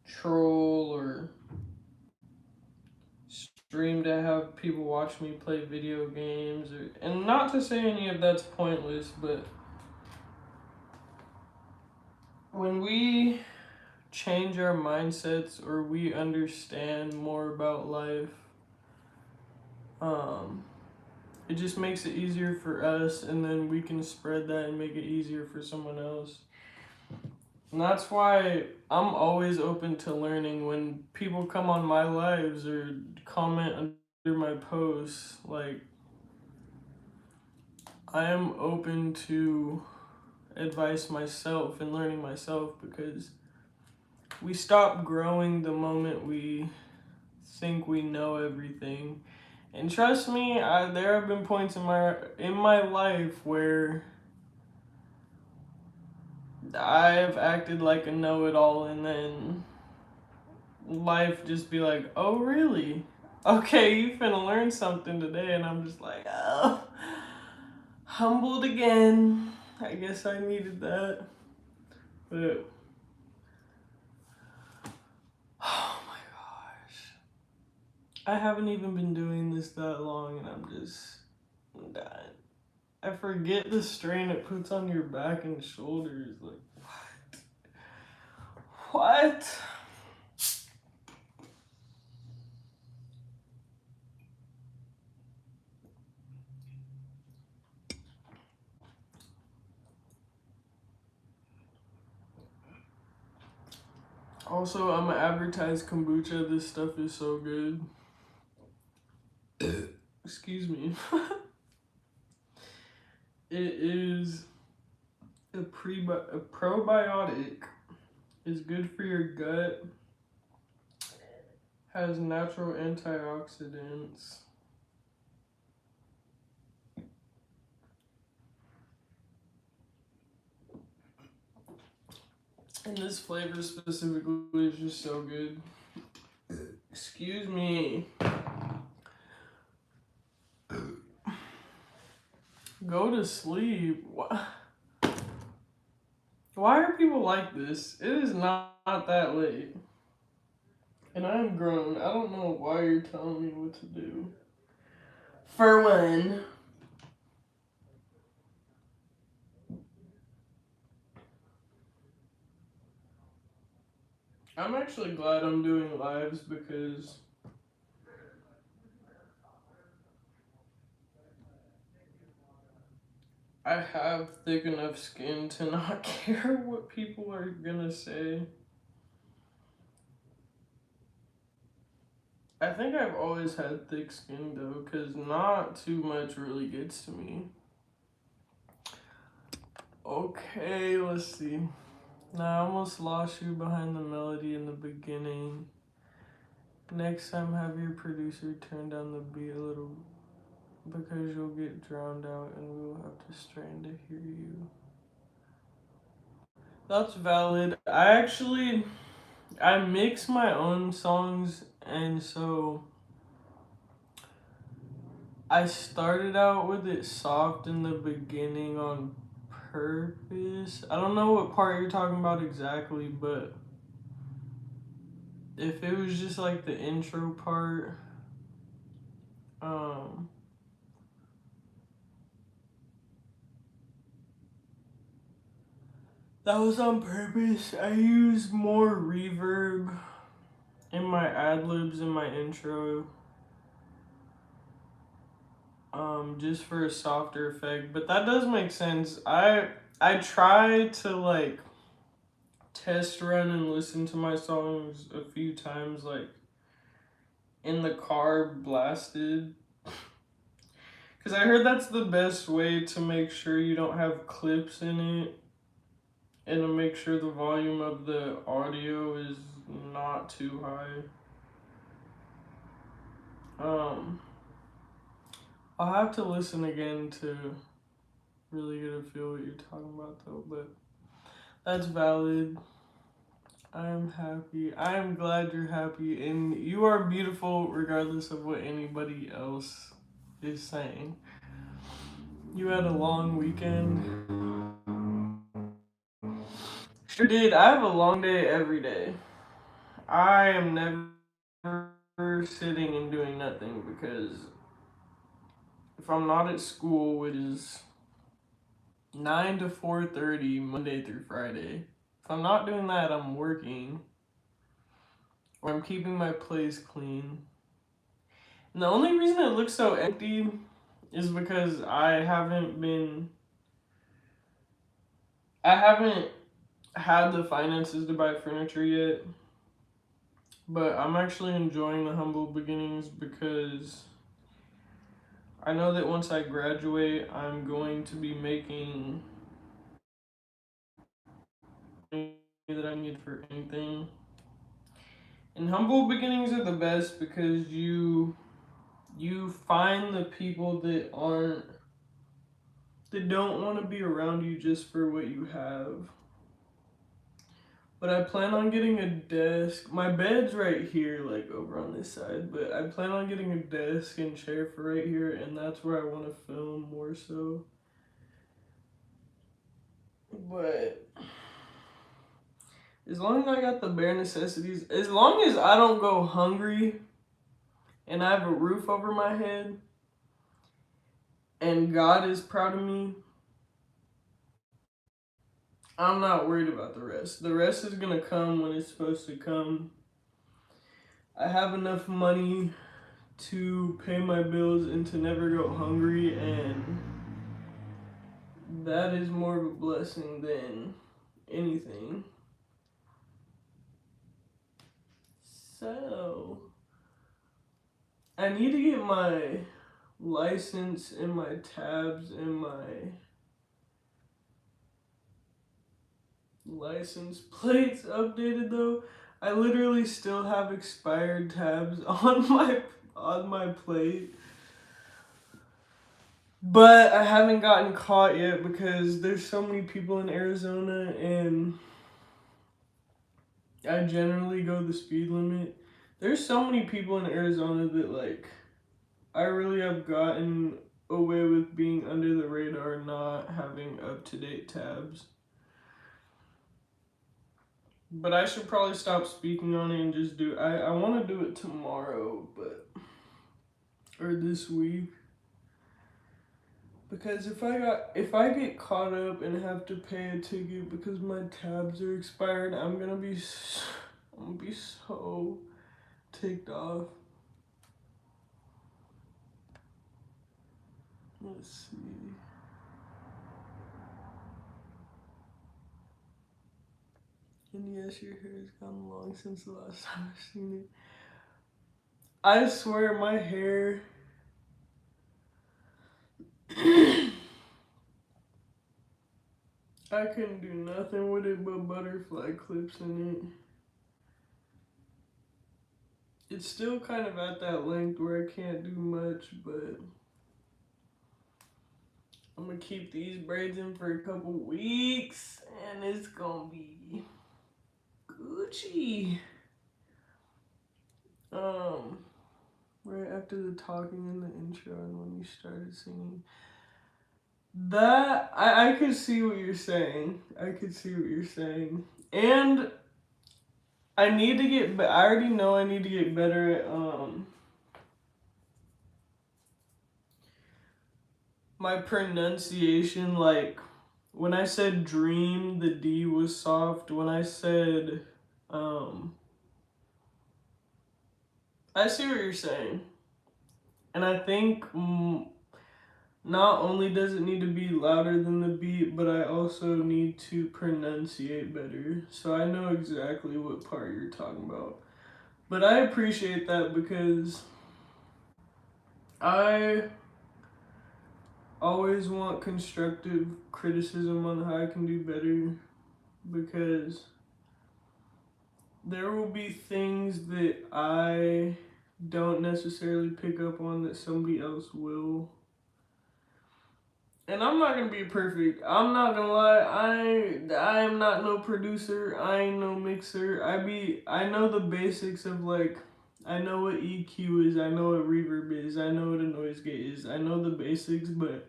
troll or stream to have people watch me play video games, and not to say any of that's pointless, but when we change our mindsets or we understand more about life, it just makes it easier for us, and then we can spread that and make it easier for someone else. And that's why I'm always open to learning. When people come on my lives or comment under my posts, like, I am open to advice myself and learning myself, because we stop growing the moment we think we know everything. And trust me, there have been points in my life where I've acted like a know-it-all, and then life just be like, "Oh, really? Okay, you finna learn something today," and I'm just like, "Oh, humbled again. I guess I needed that." But oh my gosh, I haven't even been doing this that long, and I'm dying. I forget the strain it puts on your back and shoulders. Like, what? Also, I'm gonna advertise kombucha. This stuff is so good. Excuse me. It is a probiotic. It's good for your gut. Has natural antioxidants. And this flavor specifically is just so good. Excuse me. Go to sleep. Why are people like this? It is not that late. And I'm grown. I don't know why you're telling me what to do. For when? I'm actually glad I'm doing lives, because I have thick enough skin to not care what people are gonna say. I think I've always had thick skin though, because not too much really gets to me. Okay, let's see. Now I almost lost you behind the melody in the beginning. Next time, have your producer turn down the beat a little, because you'll get drowned out and we will have to strain to hear you. That's valid. I mix my own songs, and so I started out with it soft in the beginning on purpose. I don't know what part you're talking about exactly, but if it was just like the intro part, um, that was on purpose. I use more reverb in my ad libs in my intro, just for a softer effect. But that does make sense. I try to like test run and listen to my songs a few times, like in the car blasted, because I heard that's the best way to make sure you don't have clips in it and to make sure the volume of the audio is not too high. I'll have to listen again to really get a feel what you're talking about though, but that's valid. I am happy. I am glad you're happy, and you are beautiful regardless of what anybody else is saying. You had a long weekend. Sure did. I have a long day every day. I am never sitting and doing nothing because if I'm not at school, which is 9 to 4:30 Monday through Friday, if I'm not doing that, I'm working or I'm keeping my place clean. And the only reason it looks so empty is because I haven't had the finances to buy furniture yet. But I'm actually enjoying the humble beginnings because I know that once I graduate, I'm going to be making that I need for anything. And humble beginnings are the best because you find the people that don't want to be around you just for what you have. But I plan on getting a desk. My bed's right here, like over on this side. But I plan on getting a desk and chair for right here, and that's where I want to film more so. But as long as I got the bare necessities, as long as I don't go hungry and I have a roof over my head and God is proud of me, I'm not worried about the rest. The rest is going to come when it's supposed to come. I have enough money to pay my bills and to never go hungry, and that is more of a blessing than anything. So, I need to get my license and my tabs and my license plates updated though. I literally still have expired tabs on my plate. But I haven't gotten caught yet because there's so many people in Arizona and I generally go the speed limit. There's so many people in Arizona that like I really have gotten away with being under the radar, not having up-to-date tabs. But I should probably stop speaking on it and just do I want to do it tomorrow, but or this week. Because if I get caught up and have to pay a ticket because my tabs are expired, I'm gonna be so ticked off. Let's see. And yes, your hair has gone long since the last time I've seen it. I swear my hair I couldn't do nothing with it but butterfly clips in it. It's still kind of at that length where I can't do much, but I'm gonna keep these braids in for a couple weeks and it's gonna be Gucci. right after the talking in the intro and when you started singing. That I could see what you're saying. I could see what you're saying. And I need to get I already know I need to get better at my pronunciation. Like when I said dream, the D was soft. When I said I see what you're saying. And I think not only does it need to be louder than the beat, but I also need to pronunciate better. So I know exactly what part you're talking about. But I appreciate that because I always want constructive criticism on how I can do better, because there will be things that I don't necessarily pick up on that somebody else will. And I'm not gonna be perfect. I'm not gonna lie. I am not no producer. I ain't no mixer. I know the basics of, like, I know what EQ is. I know what reverb is. I know what a noise gate is. I know the basics, but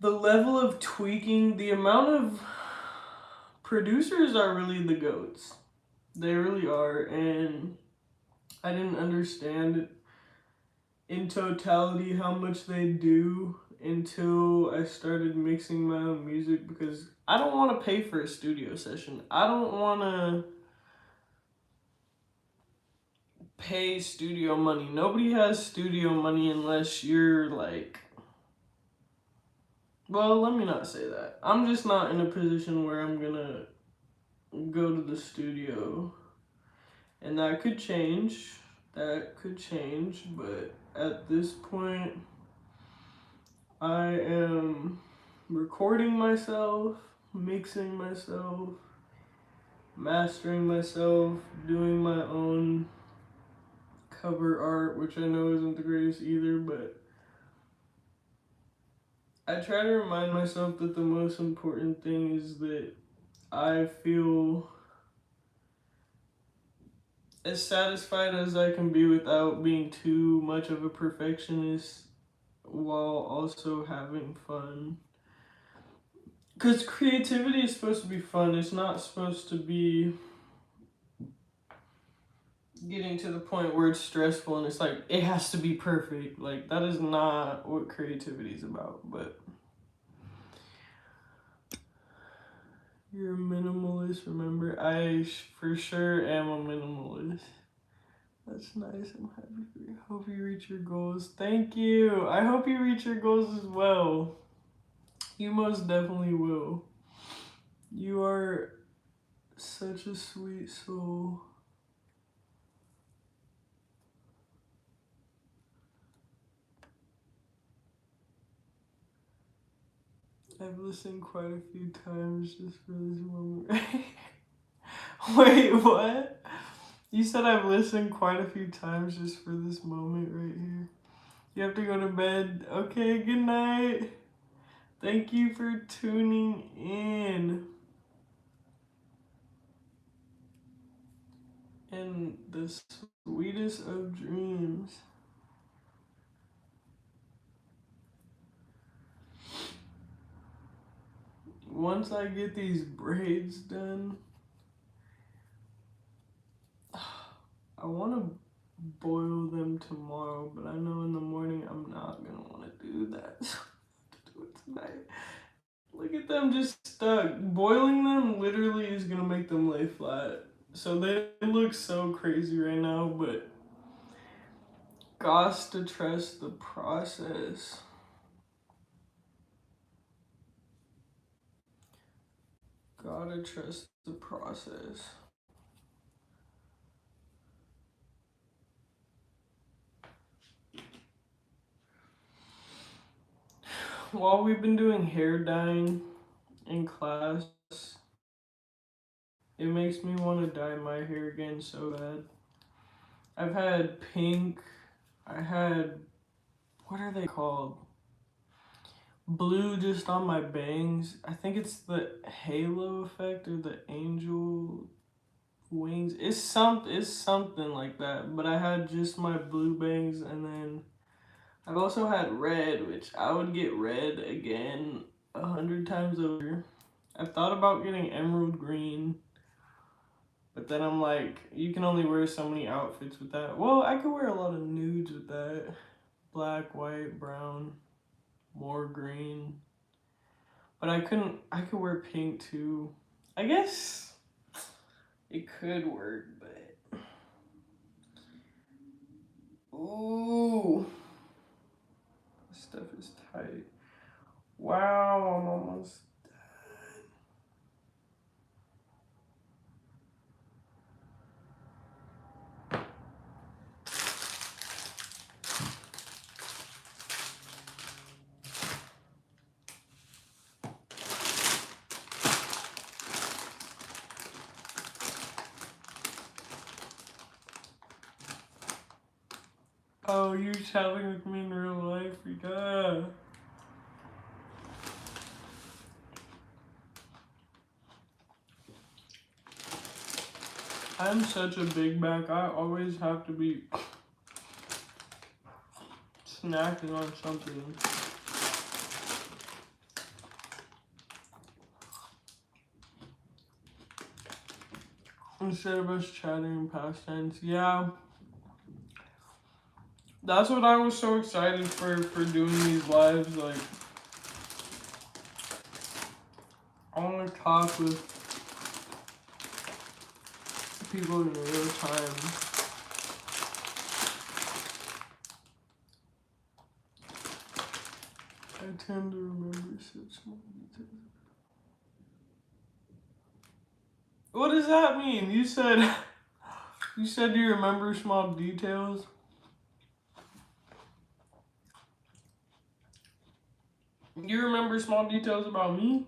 the level of tweaking, the amount of producers are really the goats. They really are, and I didn't understand in totality how much they do until I started mixing my own music, because I don't want to pay for a studio session. I don't want to pay studio money. Nobody has studio money unless you're like, well, let me not say that. I'm just not in a position where I'm gonna go to the studio, and that could change. That could change, but at this point, I am recording myself, mixing myself, mastering myself, doing my own cover art, which I know isn't the greatest either, but I try to remind myself that the most important thing is that I feel as satisfied as I can be without being too much of a perfectionist, while also having fun. Because creativity is supposed to be fun. It's not supposed to be getting to the point where it's stressful and it's like, it has to be perfect. Like, that is not what creativity is about. But you're a minimalist, remember? I for sure am a minimalist. That's nice. I'm happy for you. Hope you reach your goals. Thank you. I hope you reach your goals as well. You most definitely will. You are such a sweet soul. I've listened quite a few times just for this moment. Wait, what? You said I've listened quite a few times just for this moment right here. You have to go to bed. Okay, good night. Thank you for tuning in. And the sweetest of dreams. Once I get these braids done, I want to boil them tomorrow, but I know in the morning I'm not going to want to do that. So I have to do it tonight. Look at them just stuck. Boiling them literally is going to make them lay flat. So they look so crazy right now, but gots to trust the process. Gotta trust the process. While we've been doing hair dyeing in class, it makes me want to dye my hair again so bad. I've had pink, I had, what are they called? Blue just on my bangs. I think it's the halo effect or the angel wings. It's something like that. But I had just my blue bangs, and then I've also had red, which I would get red again 100 times over. I've thought about getting emerald green, but then I'm like, you can only wear so many outfits with that. Well, I could wear a lot of nudes with that. Black, white, brown, more green. But I could wear pink too. I guess it could work, but. Ooh. This stuff is tight. Wow, I'm almost. Oh, you're chatting with me in real life, yeah. I'm such a big back. I always have to be snacking on something. Instead of us chatting in past tense. Yeah. That's what I was so excited for doing these lives. Like, I want to talk with people in real time. I tend to remember such small details. What does that mean? You said you remember small details? You remember small details about me?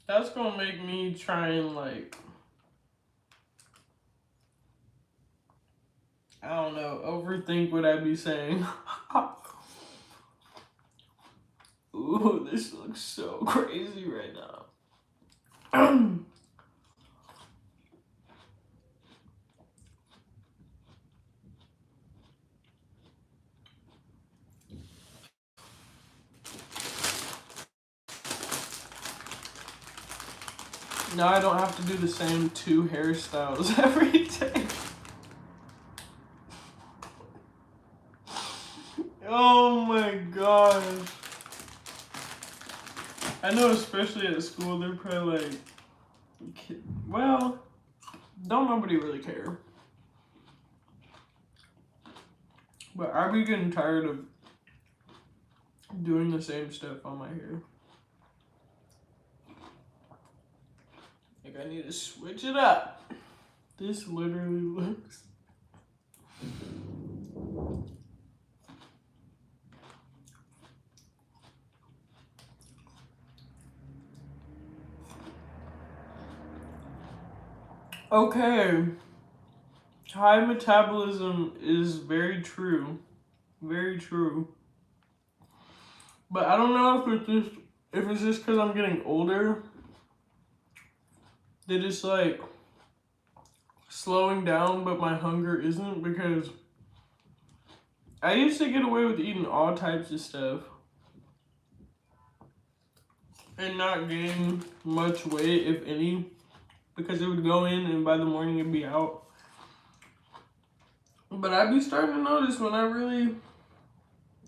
That's gonna make me try and, like, I don't know, overthink what I'd be saying. Ooh, this looks so crazy right now. Now I don't have to do the same 2 hairstyles every day. Oh my gosh. I know, especially at school, they're probably like, well, don't nobody really care. But I be getting tired of doing the same stuff on my hair. Like, I need to switch it up. This literally looks... Okay. High metabolism is very true. Very true. But I don't know if it's just because I'm getting older that it's like slowing down, but my hunger isn't, because I used to get away with eating all types of stuff and not gain much weight, if any, because it would go in and by the morning it'd be out. But I'd be starting to notice when I really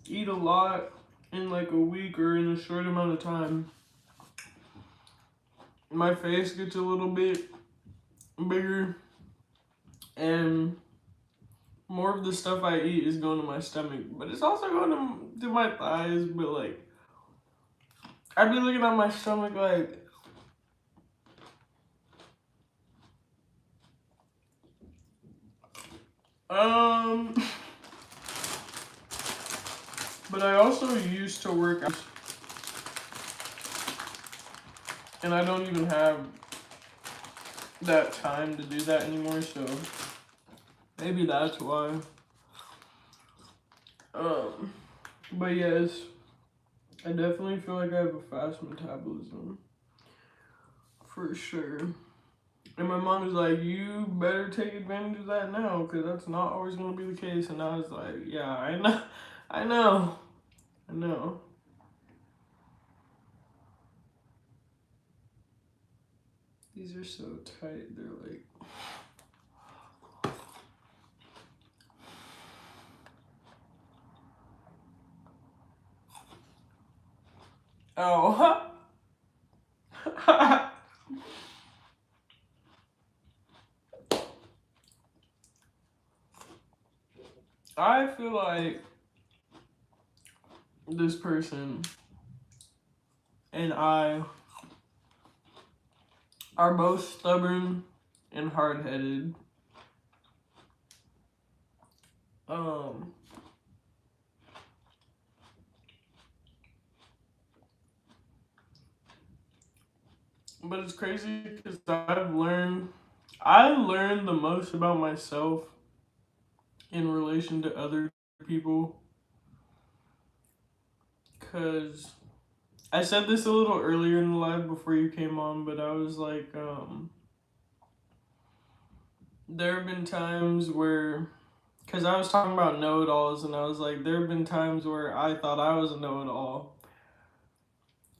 eat a lot in like a week or in a short amount of time, my face gets a little bit bigger and more of the stuff I eat is going to my stomach, but it's also going to my thighs. But like, I'd be looking at my stomach like, but I also used to work out, and I don't even have that time to do that anymore, so maybe that's why. But yes, I definitely feel like I have a fast metabolism, for sure. And my mom was like, you better take advantage of that now, because that's not always going to be the case. And I was like, yeah, I know. I know. I know. These are so tight. They're like... Oh. I feel like this person and I are both stubborn and hard-headed. But it's crazy because I learned the most about myself in relation to other people. Because I said this a little earlier in the live before you came on, but I was like, there have been times where, because I was talking about know-it-alls, and I was like, there have been times where I thought I was a know-it-all.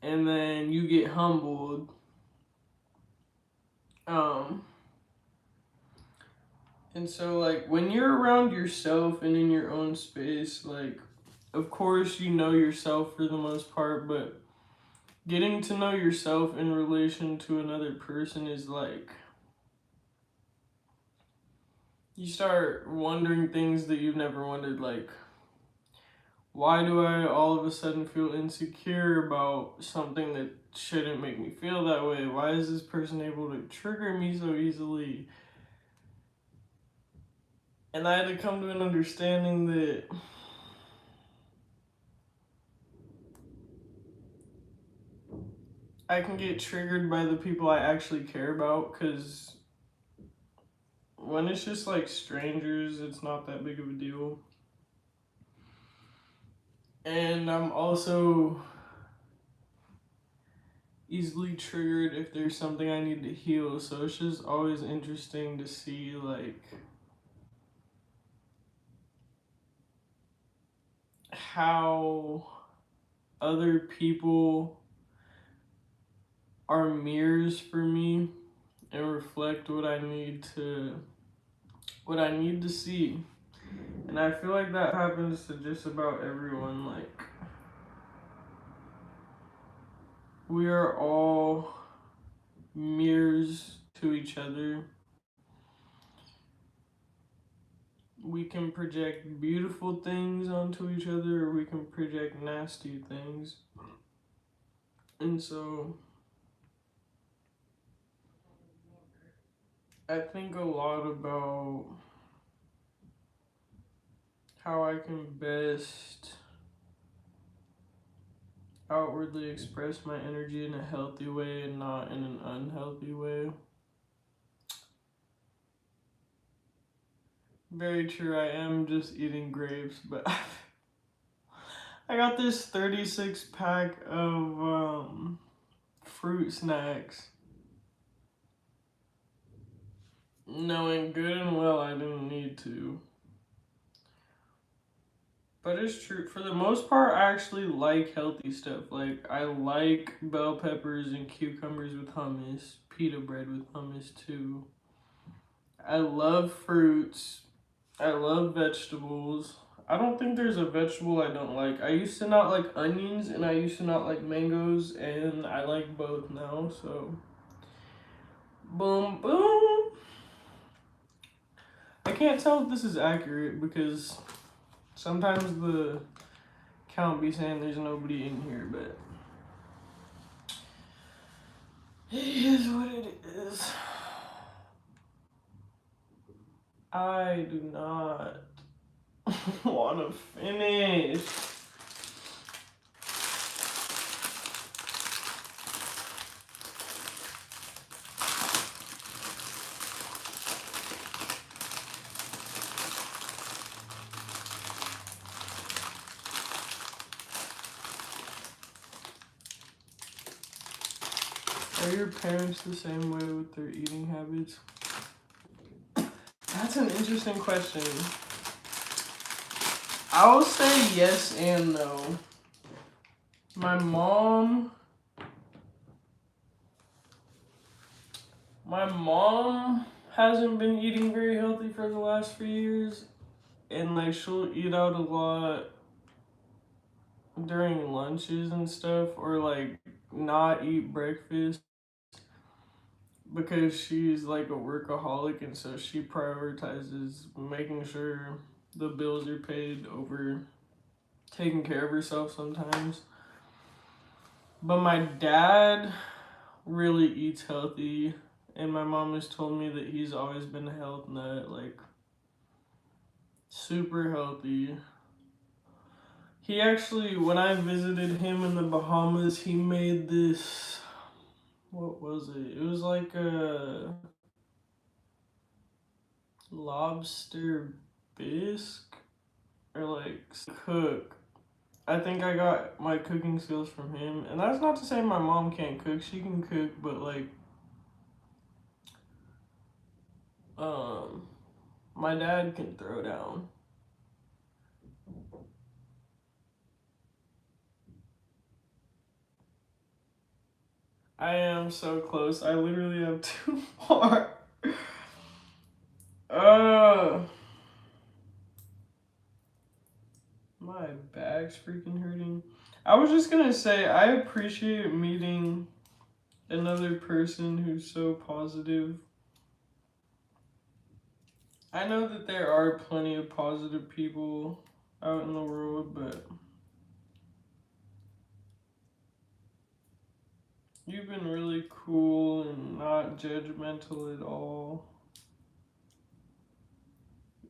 And then you get humbled. And so, like, when you're around yourself and in your own space, like, of course you know yourself for the most part, but getting to know yourself in relation to another person is like, you start wondering things that you've never wondered, like, why do I all of a sudden feel insecure about something that shouldn't make me feel that way? Why is this person able to trigger me so easily? And I had to come to an understanding that I can get triggered by the people I actually care about, because when it's just like strangers, it's not that big of a deal. And I'm also easily triggered if there's something I need to heal, so it's just always interesting to see like how other people are mirrors for me and reflect what I need to see. And I feel like that happens to just about everyone. Like, we are all mirrors to each other. We can project beautiful things onto each other, or we can project nasty things. And so I think a lot about how I can best outwardly express my energy in a healthy way and not in an unhealthy way. Very true, I am just eating grapes, but I got this 36 pack of fruit snacks, knowing good and well I didn't need to. But it's true, for the most part, I actually like healthy stuff. Like, I like bell peppers and cucumbers with hummus, pita bread with hummus too. I love fruits. I love vegetables. I don't think there's a vegetable I don't like. I used to not like onions, and I used to not like mangoes, and I like both now, so boom, boom. I can't tell if this is accurate because sometimes the count be saying there's nobody in here, but it is what it is. I do not want to finish. Are your parents the same way with their eating habits? That's an interesting question. I will say yes and no. My mom hasn't been eating very healthy for the last few years, and like she'll eat out a lot during lunches and stuff, or like not eat breakfast because she's like a workaholic, and so she prioritizes making sure the bills are paid over taking care of herself sometimes. But my dad really eats healthy, and my mom has told me that he's always been a health nut, like super healthy. He actually, when I visited him in the Bahamas, he made this, what was it? It was like a lobster bisque or like cook. I think I got my cooking skills from him. And that's not to say my mom can't cook. She can cook, but like my dad can throw down. I am so close. I literally have 2 more. My bag's freaking hurting. I was just gonna say, I appreciate meeting another person who's so positive. I know that there are plenty of positive people out in the world, but you've been really cool and not judgmental at all.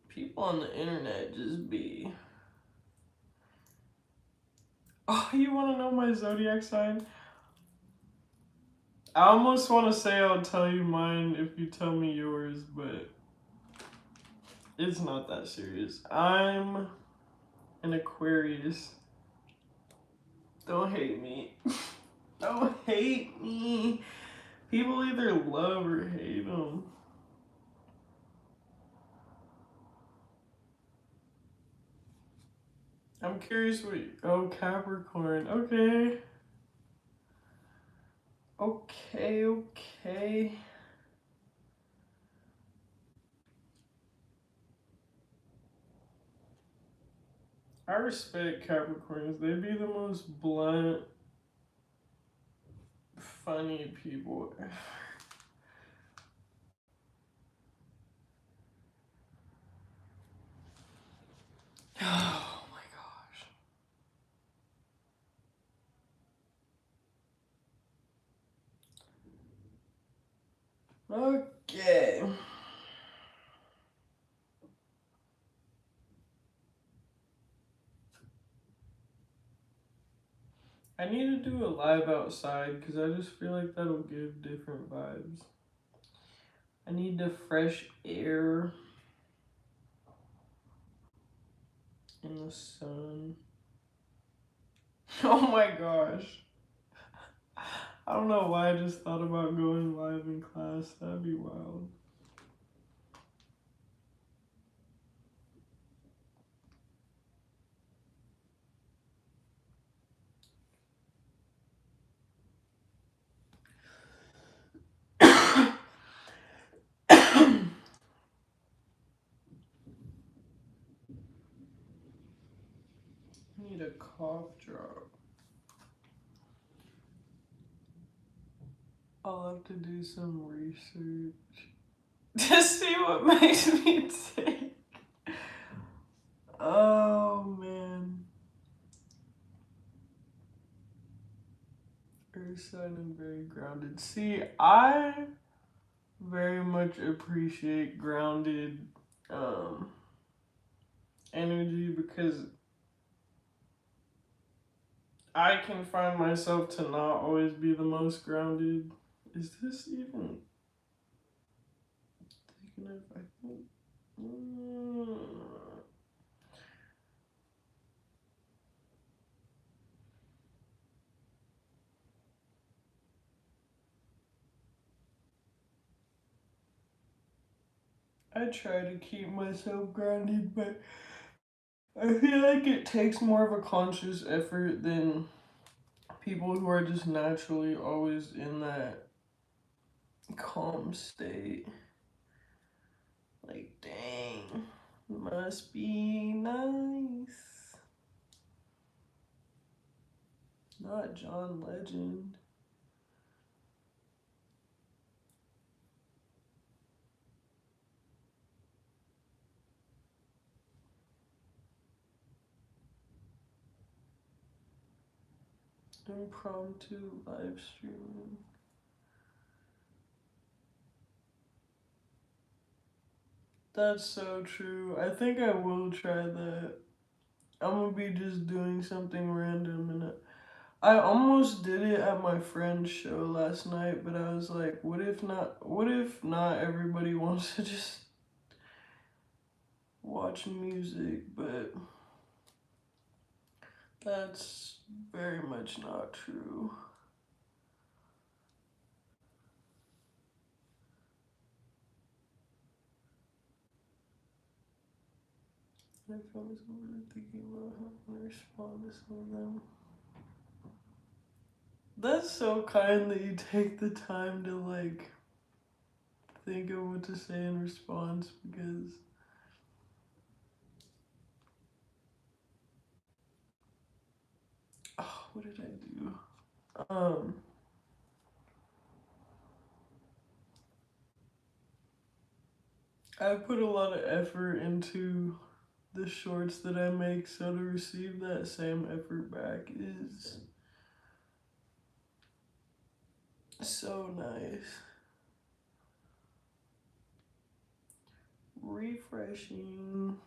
People on the internet just be... Oh, you want to know my zodiac sign? I almost want to say I'll tell you mine if you tell me yours, but it's not that serious. I'm an Aquarius. Don't hate me. Don't hate me. People either love or hate them. I'm curious what... Oh, Capricorn. Okay. Okay. I respect Capricorns. They be the most blunt, funny people. Oh my gosh. Okay. I need to do a live outside because I just feel like that'll give different vibes. I need the fresh air in the sun. Oh my gosh. I don't know why I just thought about going live in class. That'd be wild. I need a cough drop. I'll have to do some research to see what makes me tick. Oh man. Earth sign and very grounded. See, I very much appreciate grounded energy because I can find myself to not always be the most grounded. Is this even thick enough? I think. I try to keep myself grounded, but I feel like it takes more of a conscious effort than people who are just naturally always in that calm state. Like, dang, must be nice. Not John Legend. Impromptu live streaming. That's so true. I think I will try that. I'm gonna be just doing something random and I almost did it at my friend's show last night, but I was like, what if not everybody wants to just watch music, but that's very much not true. My family's really thinking about how to respond to some of them. That's so kind that you take the time to like think of what to say in response because oh, what did I do? Um I put a lot of effort into the shorts that I make, so to receive that same effort back is so nice. Refreshing.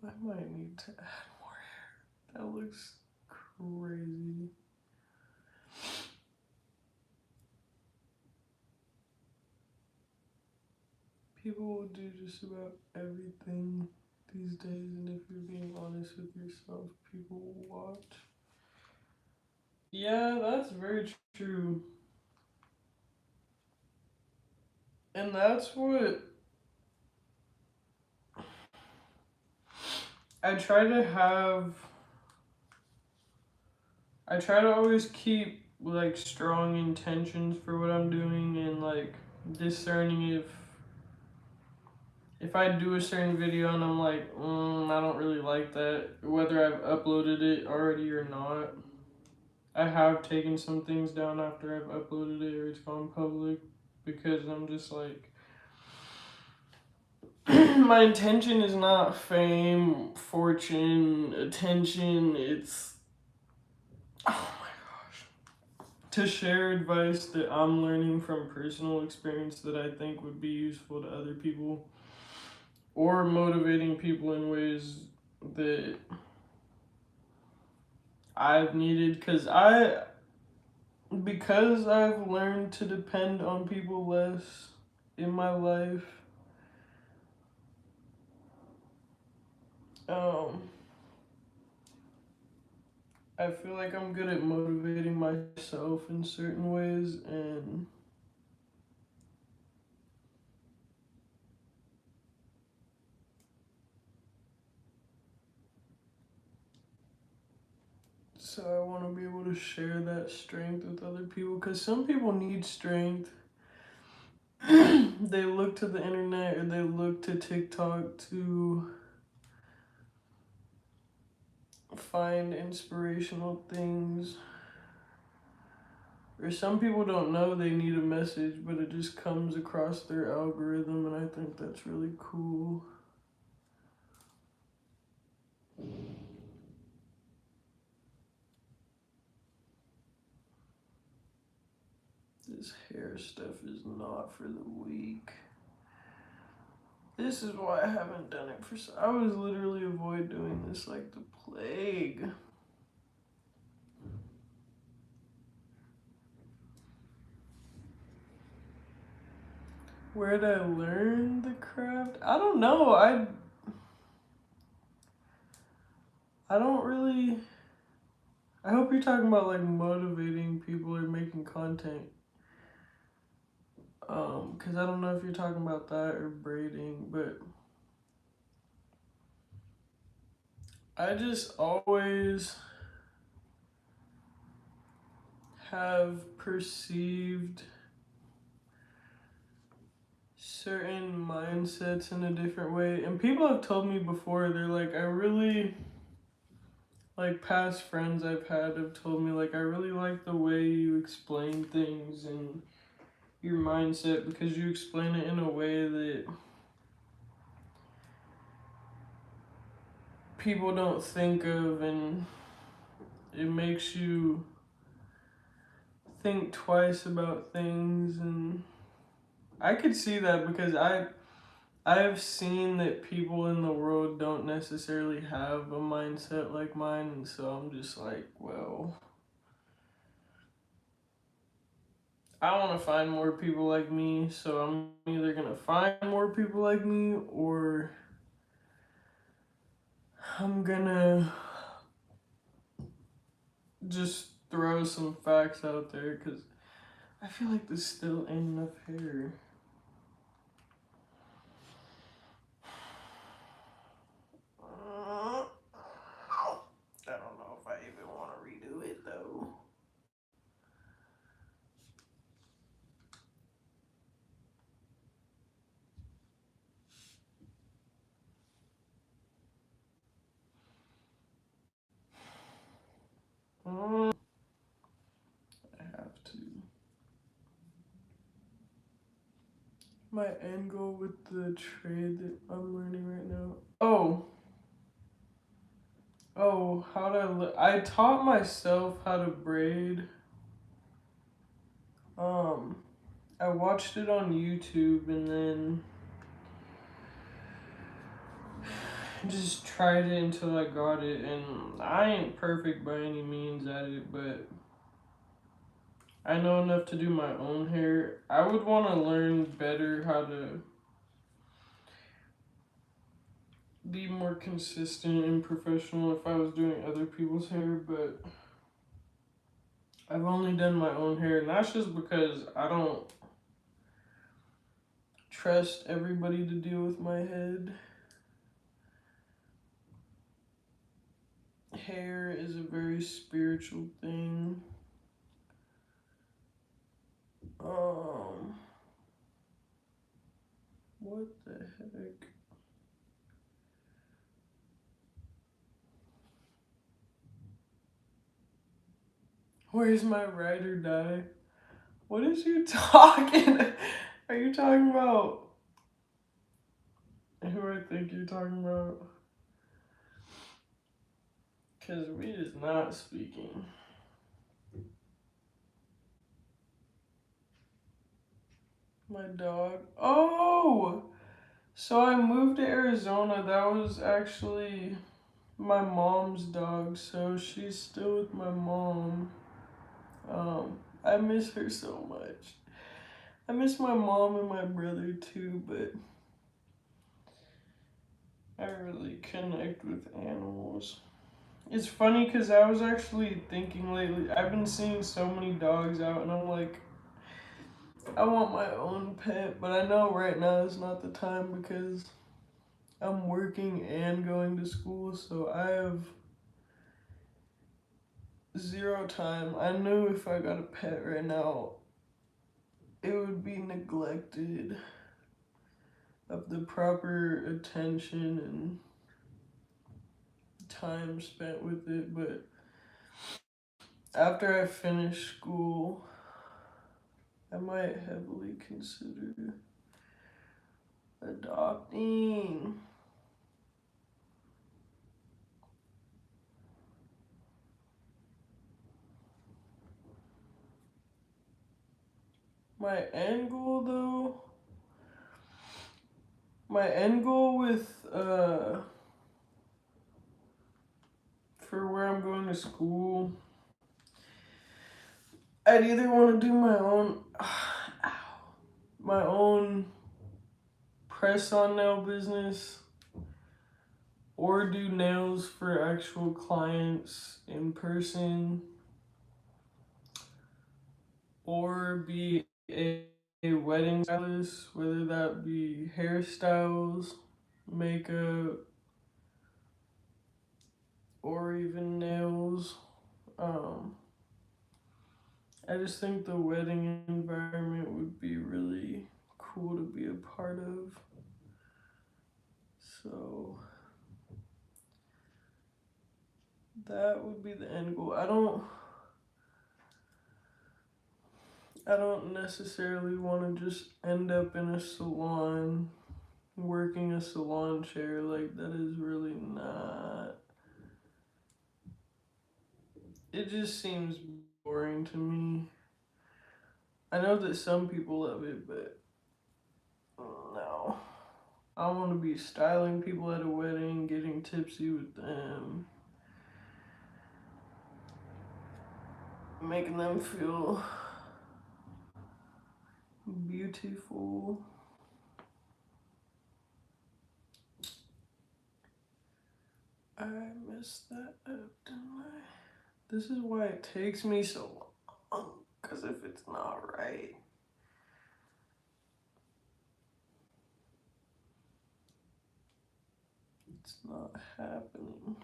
I might need to add more hair. That looks crazy. People will do just about everything these days, and if you're being honest with yourself, people will watch. Yeah, that's very true. And that's what I try to have. I try to always keep like strong intentions for what I'm doing and like discerning if I do a certain video and I'm like, I don't really like that, whether I've uploaded it already or not. I have taken some things down after I've uploaded it or it's gone public because I'm just like, my intention is not fame, fortune, attention. It's, oh my gosh, to share advice that I'm learning from personal experience that I think would be useful to other people or motivating people in ways that I've needed because I've learned to depend on people less in my life. Um, I feel like I'm good at motivating myself in certain ways, and so I want to be able to share that strength with other people because some people need strength. They look to the internet or they look to TikTok to find inspirational things. Or some people don't know they need a message, but it just comes across their algorithm, and I think that's really cool. This hair stuff is not for the weak. This is why I haven't done it for. I was literally avoid doing this like the plague. Where did I learn the craft? I don't know. I don't really. I hope you're talking about like motivating people or making content. Cause I don't know if you're talking about that or braiding, but I just always have perceived certain mindsets in a different way. And people have told me before, they're like, I really, like past friends I've had have told me, like, I really like the way you explain things and your mindset because you explain it in a way that people don't think of, and it makes you think twice about things. And I could see that because I've seen that people in the world don't necessarily have a mindset like mine, and so I'm just like, well, I want to find more people like me, so I'm either gonna find more people like me or I'm gonna just throw some facts out there because I feel like there's still ain't enough hair. I don't know if I even want to redo it though. I have to. My end goal with the trade that I'm learning right now. How to I taught myself how to braid. Um, I watched it on YouTube and then just tried it until I got it. And I ain't perfect by any means at it, but I know enough to do my own hair. I would want to learn better how to be more consistent and professional if I was doing other people's hair, but I've only done my own hair, and that's just because I don't trust everybody to deal with my head. Hair is a very spiritual thing. What the heck? Where's my ride or die? What is you talking? Are you talking about who I think you're talking about? Cause we is not speaking. My dog. Oh, so I moved to Arizona. That was actually my mom's dog, so she's still with my mom. I miss her so much. I miss my mom and my brother too, but I really connect with animals. It's funny because I was actually thinking lately, I've been seeing so many dogs out, and I'm like, I want my own pet, but I know right now is not the time because I'm working and going to school, so I have zero time. I knew if I got a pet right now, it would be neglected of the proper attention and time spent with it. But after I finish school, might heavily consider adopting. My end goal though, my end goal with for where I'm going to school, I'd either want to do my own press on nail business or do nails for actual clients in person or be a wedding stylist, whether that be hairstyles, makeup, or even nails. I just think the wedding environment would be really cool to be a part of. So that would be the end goal. I don't necessarily want to just end up in a salon working a salon chair. Like, that is really not, it just seems boring to me. I know that some people love it, but no. I want to be styling people at a wedding, getting tipsy with them, making them feel beautiful. I messed that up, didn't I? This is why it takes me so long, because if it's not right, it's not happening.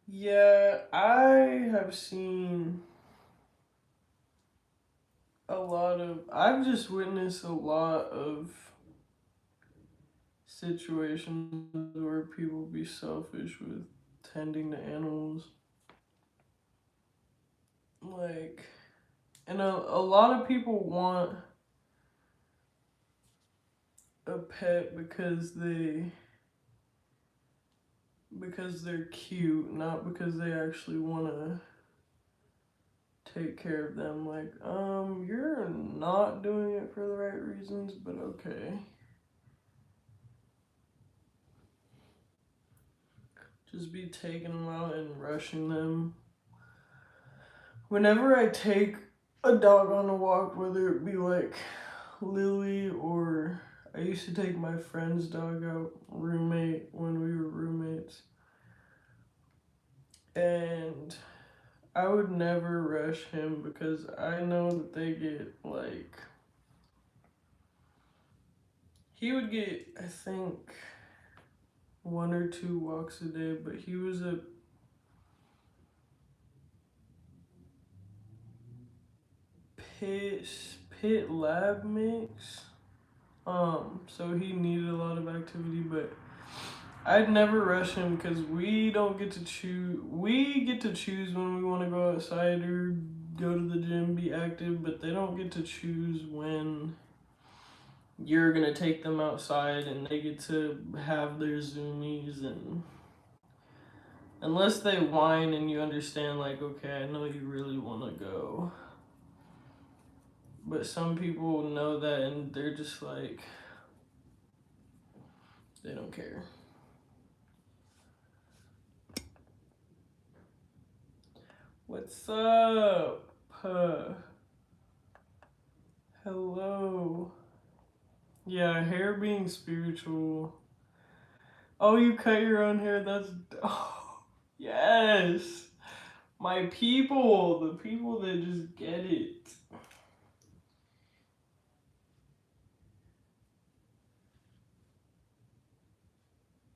Yeah, I have seen I've just witnessed a lot of situations where people be selfish with tending to animals. Like, and a lot of people want a pet because they're cute, not because they actually want to take care of them. Like, you're not doing it for the right reasons, but okay. Just be taking them out and rushing them. Whenever I take a dog on a walk, whether it be like Lily or I used to take my friend's dog out, roommate, when we were roommates, and I would never rush him because I know that they get like, he would get, I think, 1 or 2 walks a day, but he was a pit lab mix. So he needed a lot of activity, but I'd never rush him because we don't get to choose. We get to choose when we want to go outside or go to the gym, be active, but they don't get to choose when you're gonna take them outside and they get to have their zoomies. And unless they whine and you understand, like, okay, I know you really want to go, but some people know that and they're just like, they don't care. What's up? Hello. Yeah, hair being spiritual. Oh, you cut your own hair? That's... Oh. Yes. My people, the people that just get it.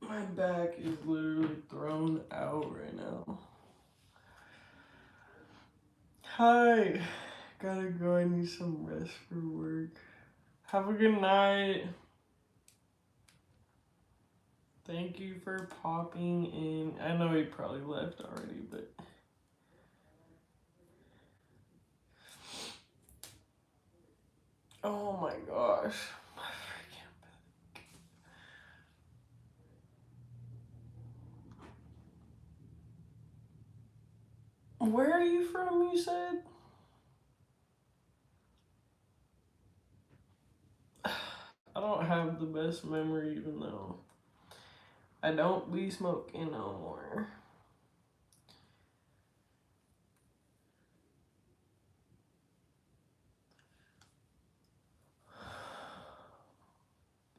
My back is literally thrown out right now. Hi. Gotta go. I need some rest for work. Have a good night. Thank you for popping in. I know he probably left already, but. Oh my gosh. Where are you from, you said? I don't have the best memory, even though I don't be smoking no more.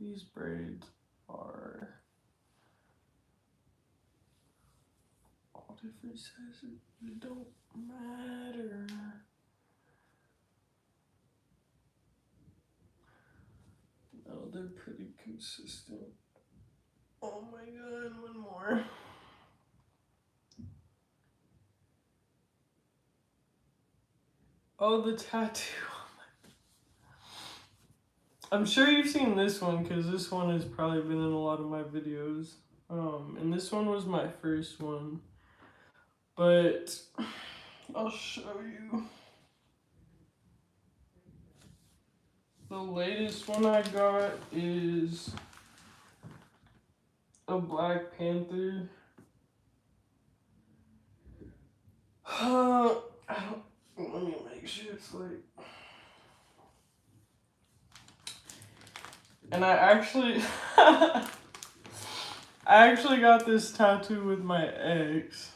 These braids are all different sizes. It don't matter. No, they're pretty consistent. Oh my god, one more. Oh, the tattoo. I'm sure you've seen this one because this one has probably been in a lot of my videos. And this one was my first one. But I'll show you. The latest one I got is a Black Panther. Let me make sure it's like. And I actually got this tattoo with my ex.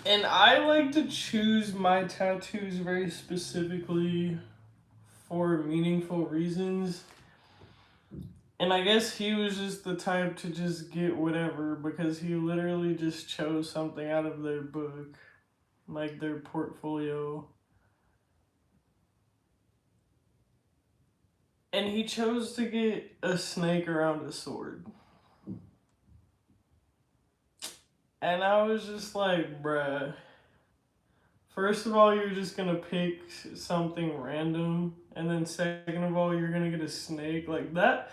And I like to choose my tattoos very specifically for meaningful reasons. And I guess he was just the type to just get whatever because he literally just chose something out of their book, like their portfolio. And he chose to get a snake around a sword. And I was just like, bruh. First of all, you're just gonna pick something random. And then second of all, you're gonna get a snake. Like that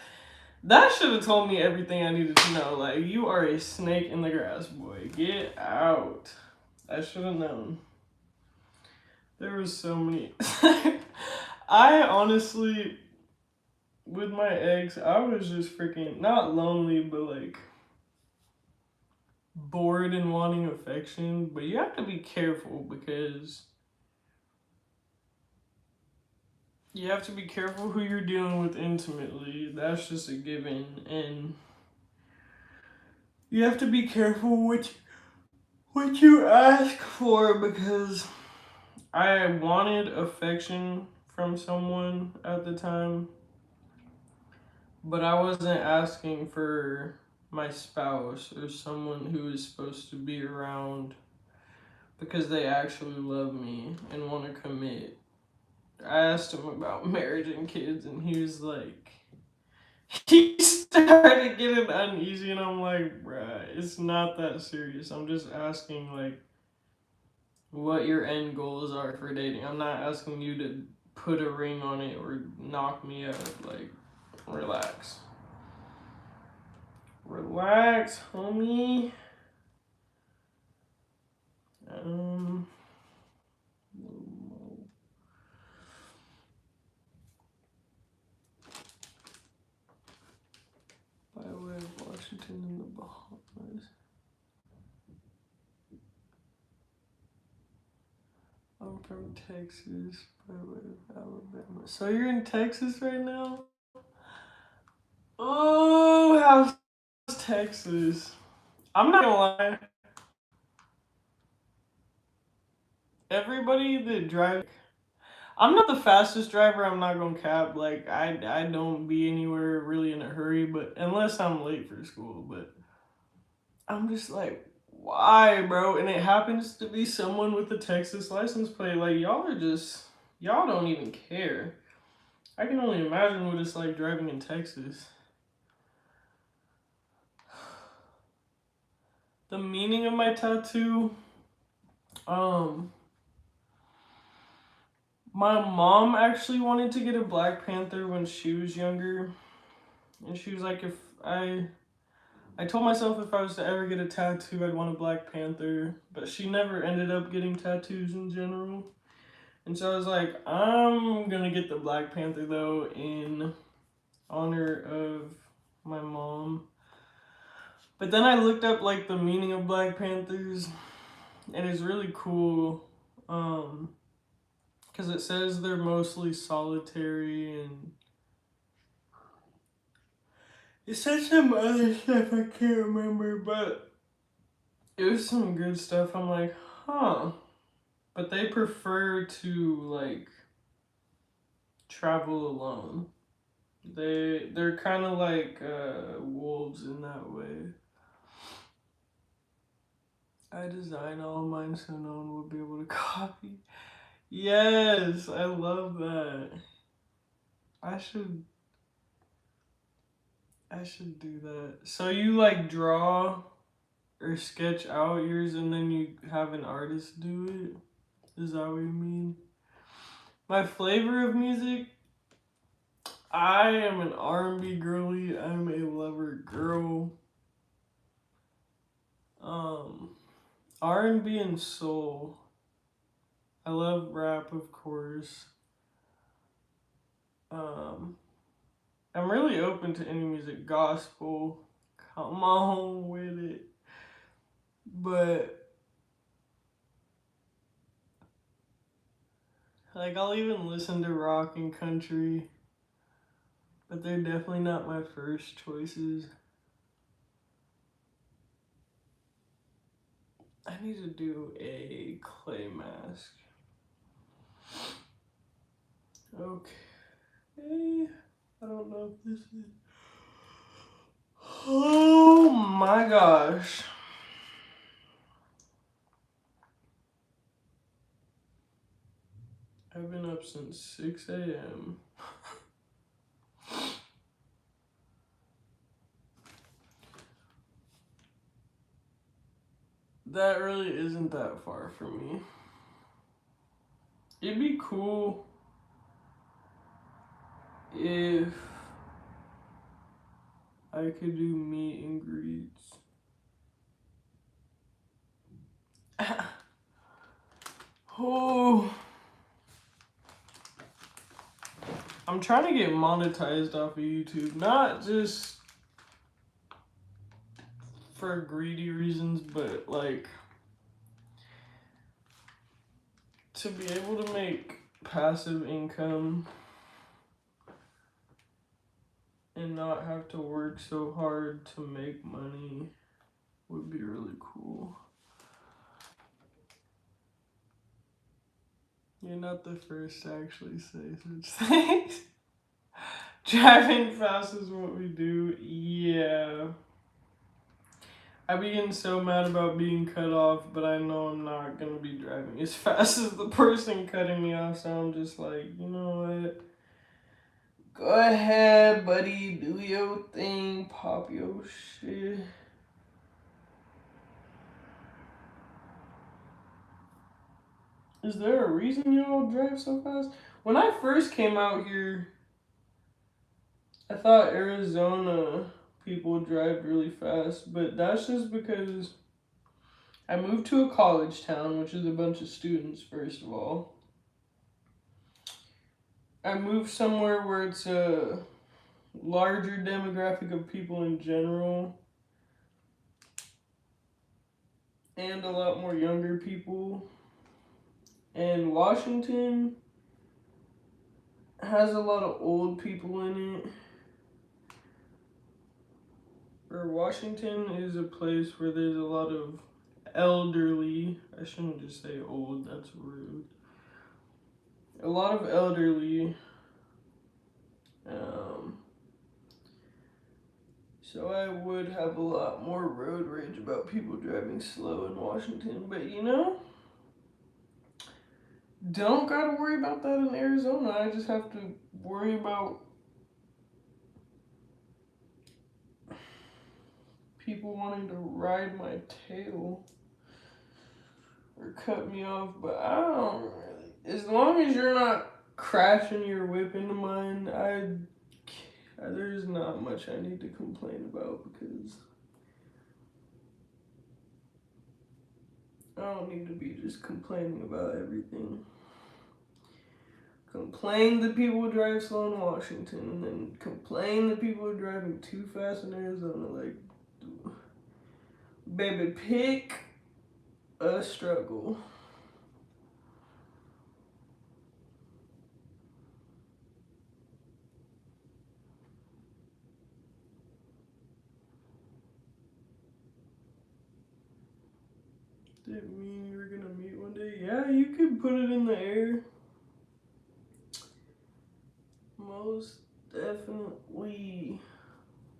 should have told me everything I needed to know. Like, you are a snake in the grass, boy. Get out. I should have known. There was so many. I honestly, with my ex, I was just freaking, not lonely, but like bored and wanting affection. But you have to be careful because you have to be careful who you're dealing with intimately. That's just a given. And you have to be careful what you ask for because I wanted affection from someone at the time, but I wasn't asking for my spouse or someone who is supposed to be around because they actually love me and want to commit. I asked him about marriage and kids, and he was like, he started getting uneasy, and I'm like, bruh, it's not that serious. I'm just asking, like, what your end goals are for dating. I'm not asking you to put a ring on it or knock me out. Like, relax. Relax, homie. By way of Washington and the Bahamas. I'm from Texas, by way of Alabama. So you're in Texas right now? Oh, how's Texas? I'm not gonna lie. Everybody that drives, I'm not the fastest driver, I'm not gonna cap. Like I don't be anywhere really in a hurry, but unless I'm late for school, but I'm just like, why, bro? And it happens to be someone with a Texas license plate. Like y'all don't even care. I can only imagine what it's like driving in Texas. The meaning of my tattoo, um, my mom actually wanted to get a Black Panther when she was younger. And she was like, if I told myself if I was to ever get a tattoo, I'd want a Black Panther. But she never ended up getting tattoos in general. And so I was like, I'm gonna get the Black Panther though in honor of my mom. But then I looked up like the meaning of Black Panthers, and it's really cool. Because it says they're mostly solitary and it said some other stuff I can't remember, but it was some good stuff. I'm like, huh. But they prefer to like travel alone. They're kind of like wolves in that way. I design all mine so no one will be able to copy. Yes, I love that. I should I should do that. So you like draw or sketch out yours and then you have an artist do it? Is that what you mean? My flavor of music, I am an R&B girly. I'm a lover girl. Um, R&B and soul. I love rap, of course. Um, I'm really open to any music. Gospel, come on with it. But like I'll even listen to rock and country, but they're definitely not my first choices. I need to do a clay mask. Okay. I don't know if this is. Oh my gosh. I've been up since 6 a.m. That really isn't that far from me. It'd be cool if I could do meet and greets. Oh, I'm trying to get monetized off of YouTube, not just for greedy reasons, but like to be able to make passive income and not have to work so hard to make money would be really cool. You're not the first to actually say such things. Driving fast is what we do. Yeah. I be getting so mad about being cut off, but I know I'm not gonna be driving as fast as the person cutting me off, so I'm just like, you know what? Go ahead, buddy. Do your thing. Pop your shit. Is there a reason y'all drive so fast? When I first came out here, I thought Arizona people drive really fast, but that's just because I moved to a college town, which is a bunch of students, first of all. I moved somewhere where it's a larger demographic of people in general and a lot more younger people. And Washington has a lot of old people in it. Or Washington is a place where there's a lot of elderly. I shouldn't just say old, that's rude. a lot of elderly. So I would have a lot more road rage about people driving slow in Washington. But you know, don't gotta worry about that in Arizona. I just have to worry about people wanting to ride my tail or cut me off. But I don't really. As long as you're not crashing your whip into mine, there's not much I need to complain about because I don't need to be just complaining about everything. Complain that people drive slow in Washington, and then complain that people are driving too fast in Arizona. Like, baby, pick a struggle. Did it mean you were gonna meet one day? Yeah, you could put it in the air. Most definitely.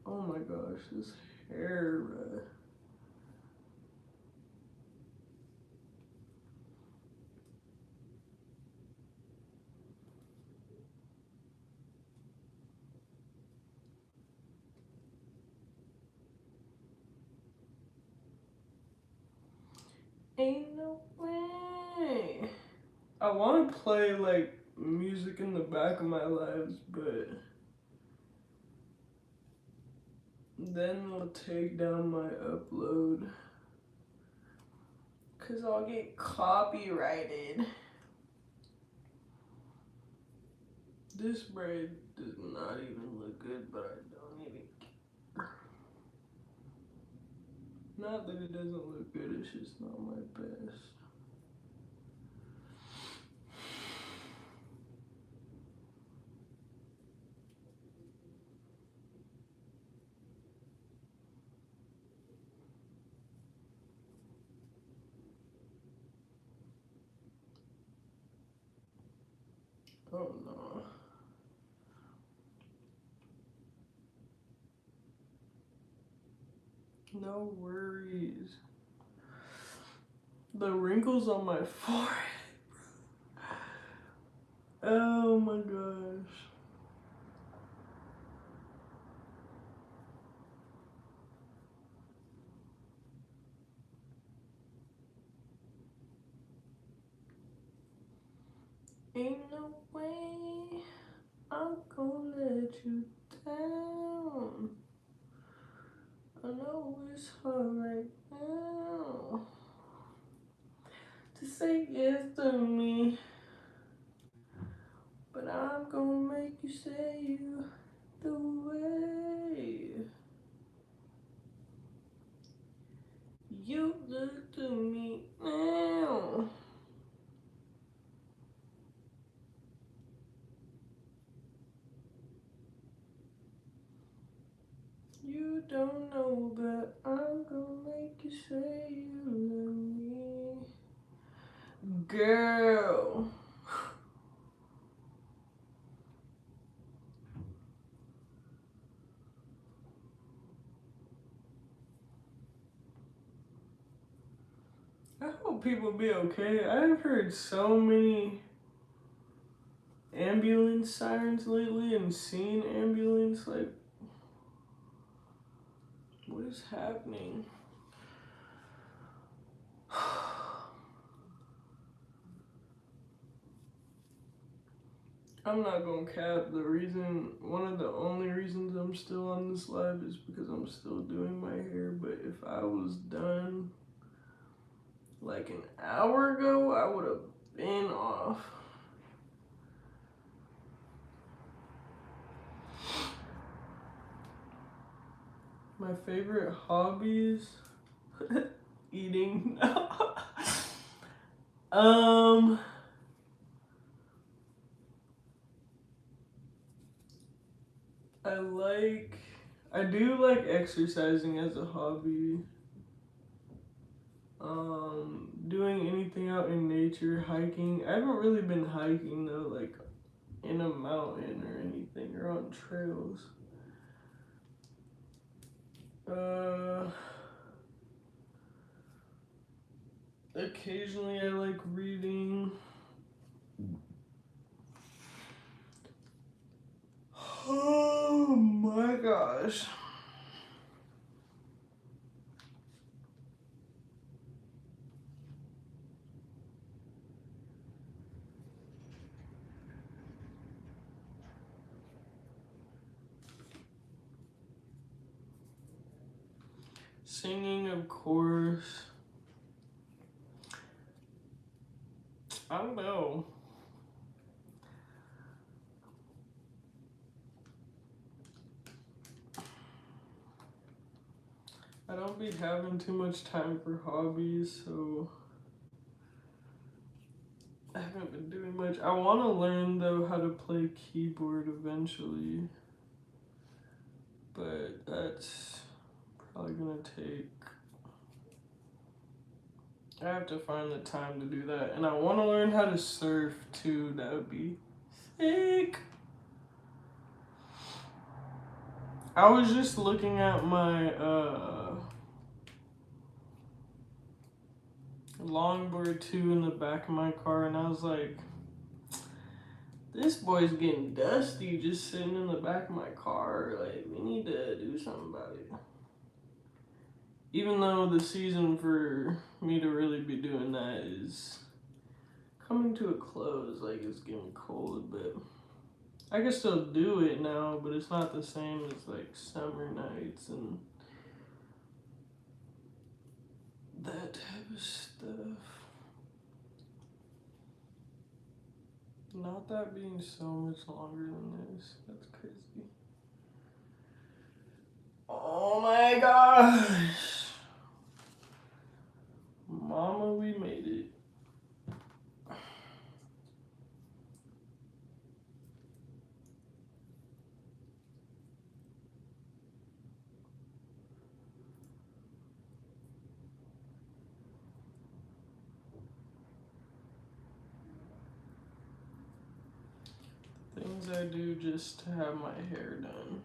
Oh my gosh, this hair. Ain't no way. I want to play like music in the back of my lives, but then they'll take down my upload. Cause I'll get copyrighted. This braid does not even look good, but I don't even care. Not that it doesn't look good, it's just not my best. Oh no. No worries. The wrinkles on my forehead. Oh my gosh. Ain't no way I'm gonna let you down. I know it's hard right now to say yes to me, but I'm gonna make you say you the way you look to me now. You don't know, but I'm gonna make you say you love me, girl. I hope people be okay. I've heard so many ambulance sirens lately and seen ambulance. Like, what is happening? I'm not gonna cap. One of the only reasons I'm still on this live is because I'm still doing my hair. But if I was done like an hour ago, I would have been off. My favorite hobbies, eating. I do like exercising as a hobby. Doing anything out in nature, hiking. I haven't really been hiking though, like in a mountain or anything, or on trails. Occasionally I like reading. Oh my gosh. Singing, of course. I don't know. I don't be having too much time for hobbies, so I haven't been doing much. I want to learn though how to play keyboard eventually, but that's probably gonna take. I have to find the time to do that, and I want to learn how to surf too. That would be sick. I was just looking at my longboard too in the back of my car, and I was like, this boy's getting dusty just sitting in the back of my car. Like, we need to do something about it. Even though the season for me to really be doing that is coming to a close, like it's getting cold, but I can still do it now, but it's not the same as like summer nights and that type of stuff. Not that being so much longer than this. That's crazy. Oh my gosh. Mama, we made it. Things I do just to have my hair done.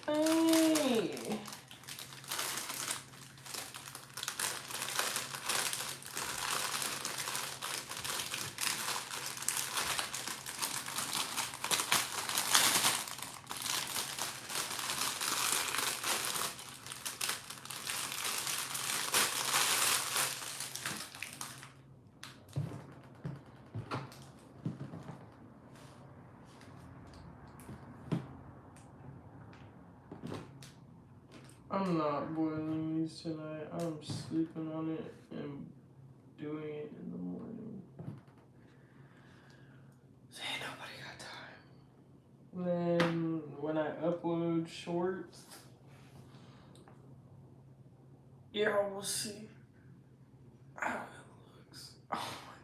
Hey. I'm not boiling these tonight. I'm sleeping on it and doing it in the morning. Ain't nobody got time. And then when I upload shorts, yeah, we'll see how it looks. Oh my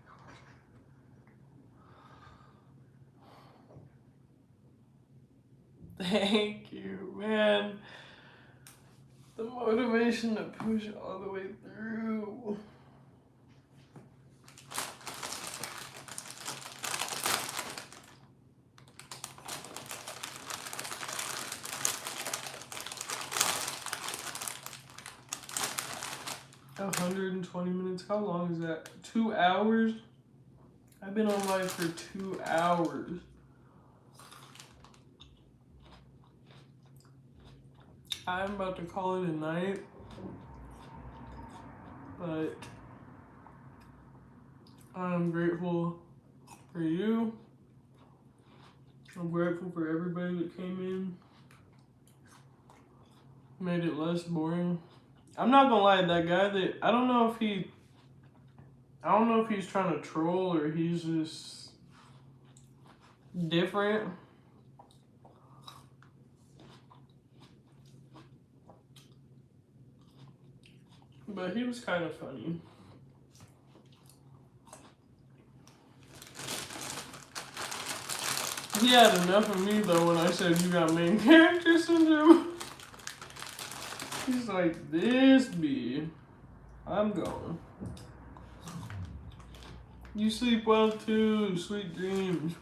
god. Thank you, man. The motivation to push all the way through. A 120 minutes. How long is that? 2 hours? I've been on live for 2 hours. I'm about to call it a night, but I'm grateful for you. I'm grateful for everybody that came in. Made it less boring. I'm not gonna lie, that guy that I don't know if he's trying to troll or he's just different. But he was kind of funny. He had enough of me though when I said you got main character syndrome. He's like, this bee. I'm going. You sleep well too. Sweet dreams.